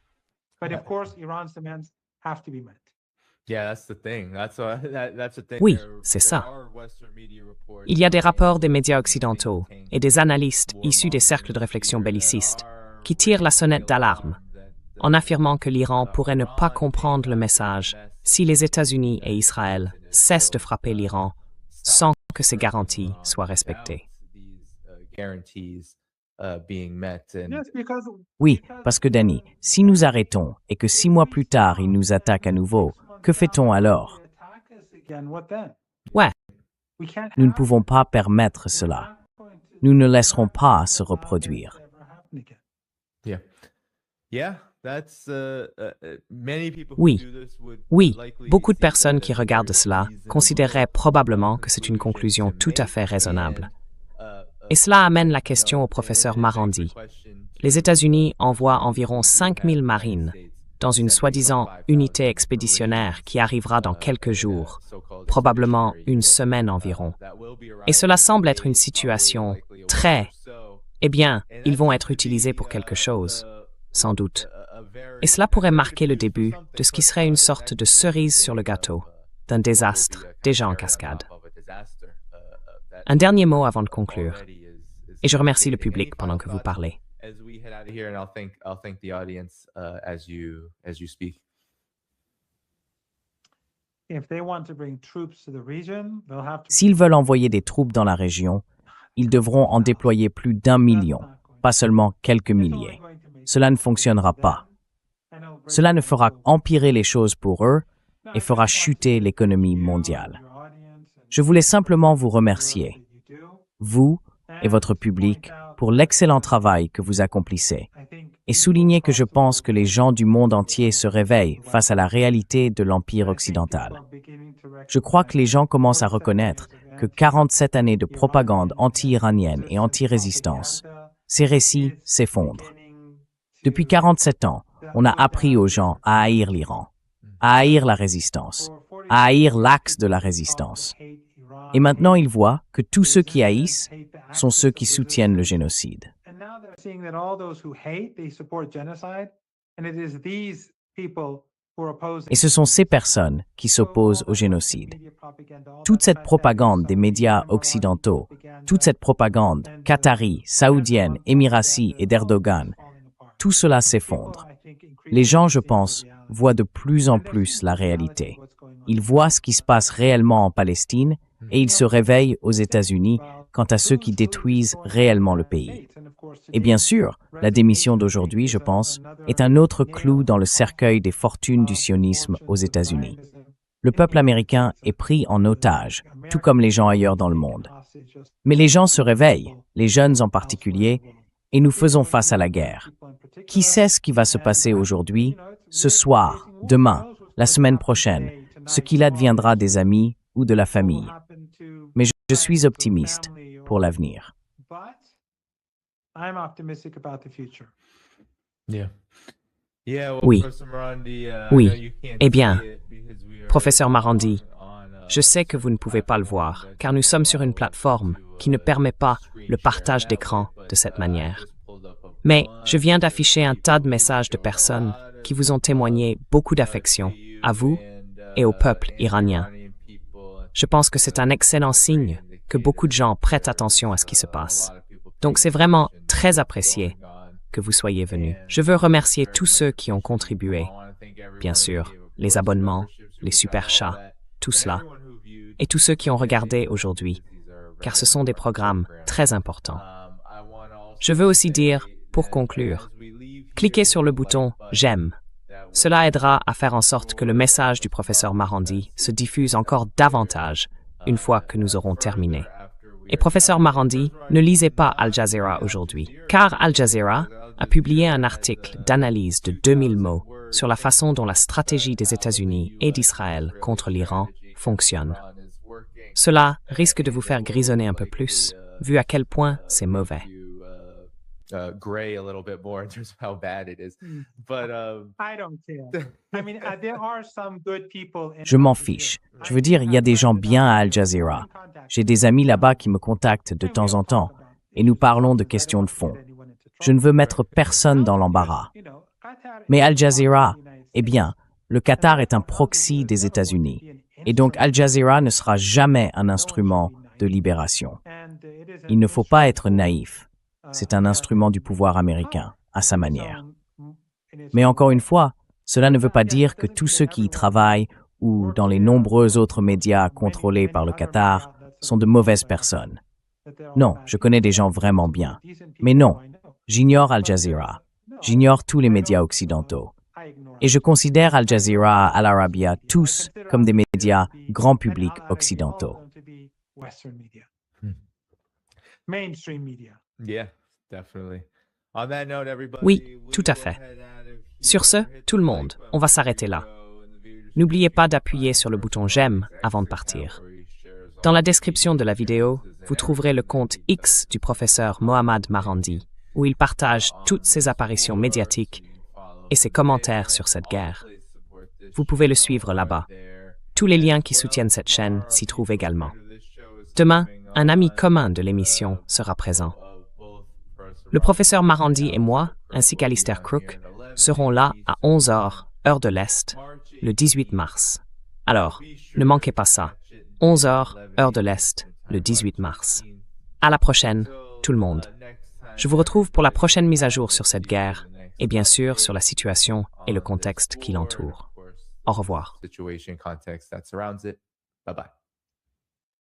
Oui, c'est ça. Il y a des rapports des médias occidentaux et des analystes issus des cercles de réflexion bellicistes qui tirent la sonnette d'alarme en affirmant que l'Iran pourrait ne pas comprendre le message si les États-Unis et Israël cessent de frapper l'Iran sans que ces garanties soient respectées. Oui, parce que Danny, si nous arrêtons et que 6 mois plus tard, ils nous attaquent à nouveau, que fait-on alors? Ouais. Nous ne pouvons pas permettre cela. Nous ne laisserons pas se reproduire. Oui, beaucoup de personnes qui regardent cela considéreraient probablement que c'est une conclusion tout à fait raisonnable. Et cela amène la question au professeur Marandi. Les États-Unis envoient environ 5000 marines dans une soi-disant unité expéditionnaire qui arrivera dans quelques jours, probablement une semaine environ. Et cela semble être une situation très... Eh bien, ils vont être utilisés pour quelque chose, sans doute. Et cela pourrait marquer le début de ce qui serait une sorte de cerise sur le gâteau, d'un désastre déjà en cascade. Un dernier mot avant de conclure, et je remercie le public pendant que vous parlez. S'ils veulent envoyer des troupes dans la région, ils devront en déployer plus d'1 million, pas seulement quelques milliers. Cela ne fonctionnera pas. Cela ne fera qu'empirer les choses pour eux et fera chuter l'économie mondiale. Je voulais simplement vous remercier, vous et votre public, pour l'excellent travail que vous accomplissez, et souligner que je pense que les gens du monde entier se réveillent face à la réalité de l'Empire occidental. Je crois que les gens commencent à reconnaître que 47 années de propagande anti-iranienne et anti-résistance, ces récits s'effondrent. Depuis 47 ans, on a appris aux gens à haïr l'Iran, à haïr la résistance, à haïr l'axe de la résistance. Et maintenant, ils voient que tous ceux qui haïssent sont ceux qui soutiennent le génocide. Et ce sont ces personnes qui s'opposent au génocide. Toute cette propagande des médias occidentaux, toute cette propagande qatari, saoudienne, émiratie et d'Erdogan, tout cela s'effondre. Les gens, je pense, voient de plus en plus la réalité. Ils voient ce qui se passe réellement en Palestine et ils se réveillent aux États-Unis quant à ceux qui détruisent réellement le pays. Et bien sûr, la démission d'aujourd'hui, je pense, est un autre clou dans le cercueil des fortunes du sionisme aux États-Unis. Le peuple américain est pris en otage, tout comme les gens ailleurs dans le monde. Mais les gens se réveillent, les jeunes en particulier, et nous faisons face à la guerre. Qui sait ce qui va se passer aujourd'hui, ce soir, demain, la semaine prochaine, ce qu'il adviendra des amis ou de la famille. Mais je suis optimiste pour l'avenir. Oui. Oui. Eh bien, professeur Marandi, je sais que vous ne pouvez pas le voir, car nous sommes sur une plateforme qui ne permet pas le partage d'écran de cette manière. Mais je viens d'afficher un tas de messages de personnes qui vous ont témoigné beaucoup d'affection à vous et au peuple iranien. Je pense que c'est un excellent signe que beaucoup de gens prêtent attention à ce qui se passe. Donc c'est vraiment très apprécié que vous soyez venus. Je veux remercier tous ceux qui ont contribué. Bien sûr, les abonnements, les super chats, tout cela. Et tous ceux qui ont regardé aujourd'hui, car ce sont des programmes très importants. Je veux aussi dire, pour conclure, cliquez sur le bouton « J'aime ». Cela aidera à faire en sorte que le message du professeur Marandi se diffuse encore davantage une fois que nous aurons terminé. Et professeur Marandi, ne lisez pas Al Jazeera aujourd'hui, car Al Jazeera a publié un article d'analyse de 2000 mots sur la façon dont la stratégie des États-Unis et d'Israël contre l'Iran fonctionne. Cela risque de vous faire grisonner un peu plus, vu à quel point c'est mauvais. Gray a little bit more in terms of how bad it is. But I don't care. I mean, there are some good people. Je m'en fiche. Je veux dire, il y a des gens bien à Al Jazeera. J'ai des amis là-bas qui me contactent de temps en temps et nous parlons de questions de fond. Je ne veux mettre personne dans l'embarras. Mais Al Jazeera, eh bien, le Qatar est un proxy des États-Unis. Et donc Al Jazeera ne sera jamais un instrument de libération. Il ne faut pas être naïf. C'est un instrument du pouvoir américain, à sa manière. Mais encore une fois, cela ne veut pas dire que tous ceux qui y travaillent ou dans les nombreux autres médias contrôlés par le Qatar sont de mauvaises personnes. Non, je connais des gens vraiment bien. Mais non, j'ignore Al Jazeera. J'ignore tous les médias occidentaux. Et je considère Al Jazeera, Al Arabiya, tous comme des médias grand public occidentaux. Oui, tout à fait. Sur ce, tout le monde, on va s'arrêter là. N'oubliez pas d'appuyer sur le bouton « J'aime » avant de partir. Dans la description de la vidéo, vous trouverez le compte X du professeur Mohammad Marandi, où il partage toutes ses apparitions médiatiques et ses commentaires sur cette guerre. Vous pouvez le suivre là-bas. Tous les liens qui soutiennent cette chaîne s'y trouvent également. Demain, un ami commun de l'émission sera présent. Le professeur Marandi et moi, ainsi qu'Alistair Crook, seront là à 11h, heure de l'Est, le 18 mars. Alors, ne manquez pas ça. 11h, heure de l'Est, le 18 mars. À la prochaine, tout le monde. Je vous retrouve pour la prochaine mise à jour sur cette guerre et bien sûr sur la situation et le contexte qui l'entoure. Au revoir. Situation, context that surrounds it. Bye-bye.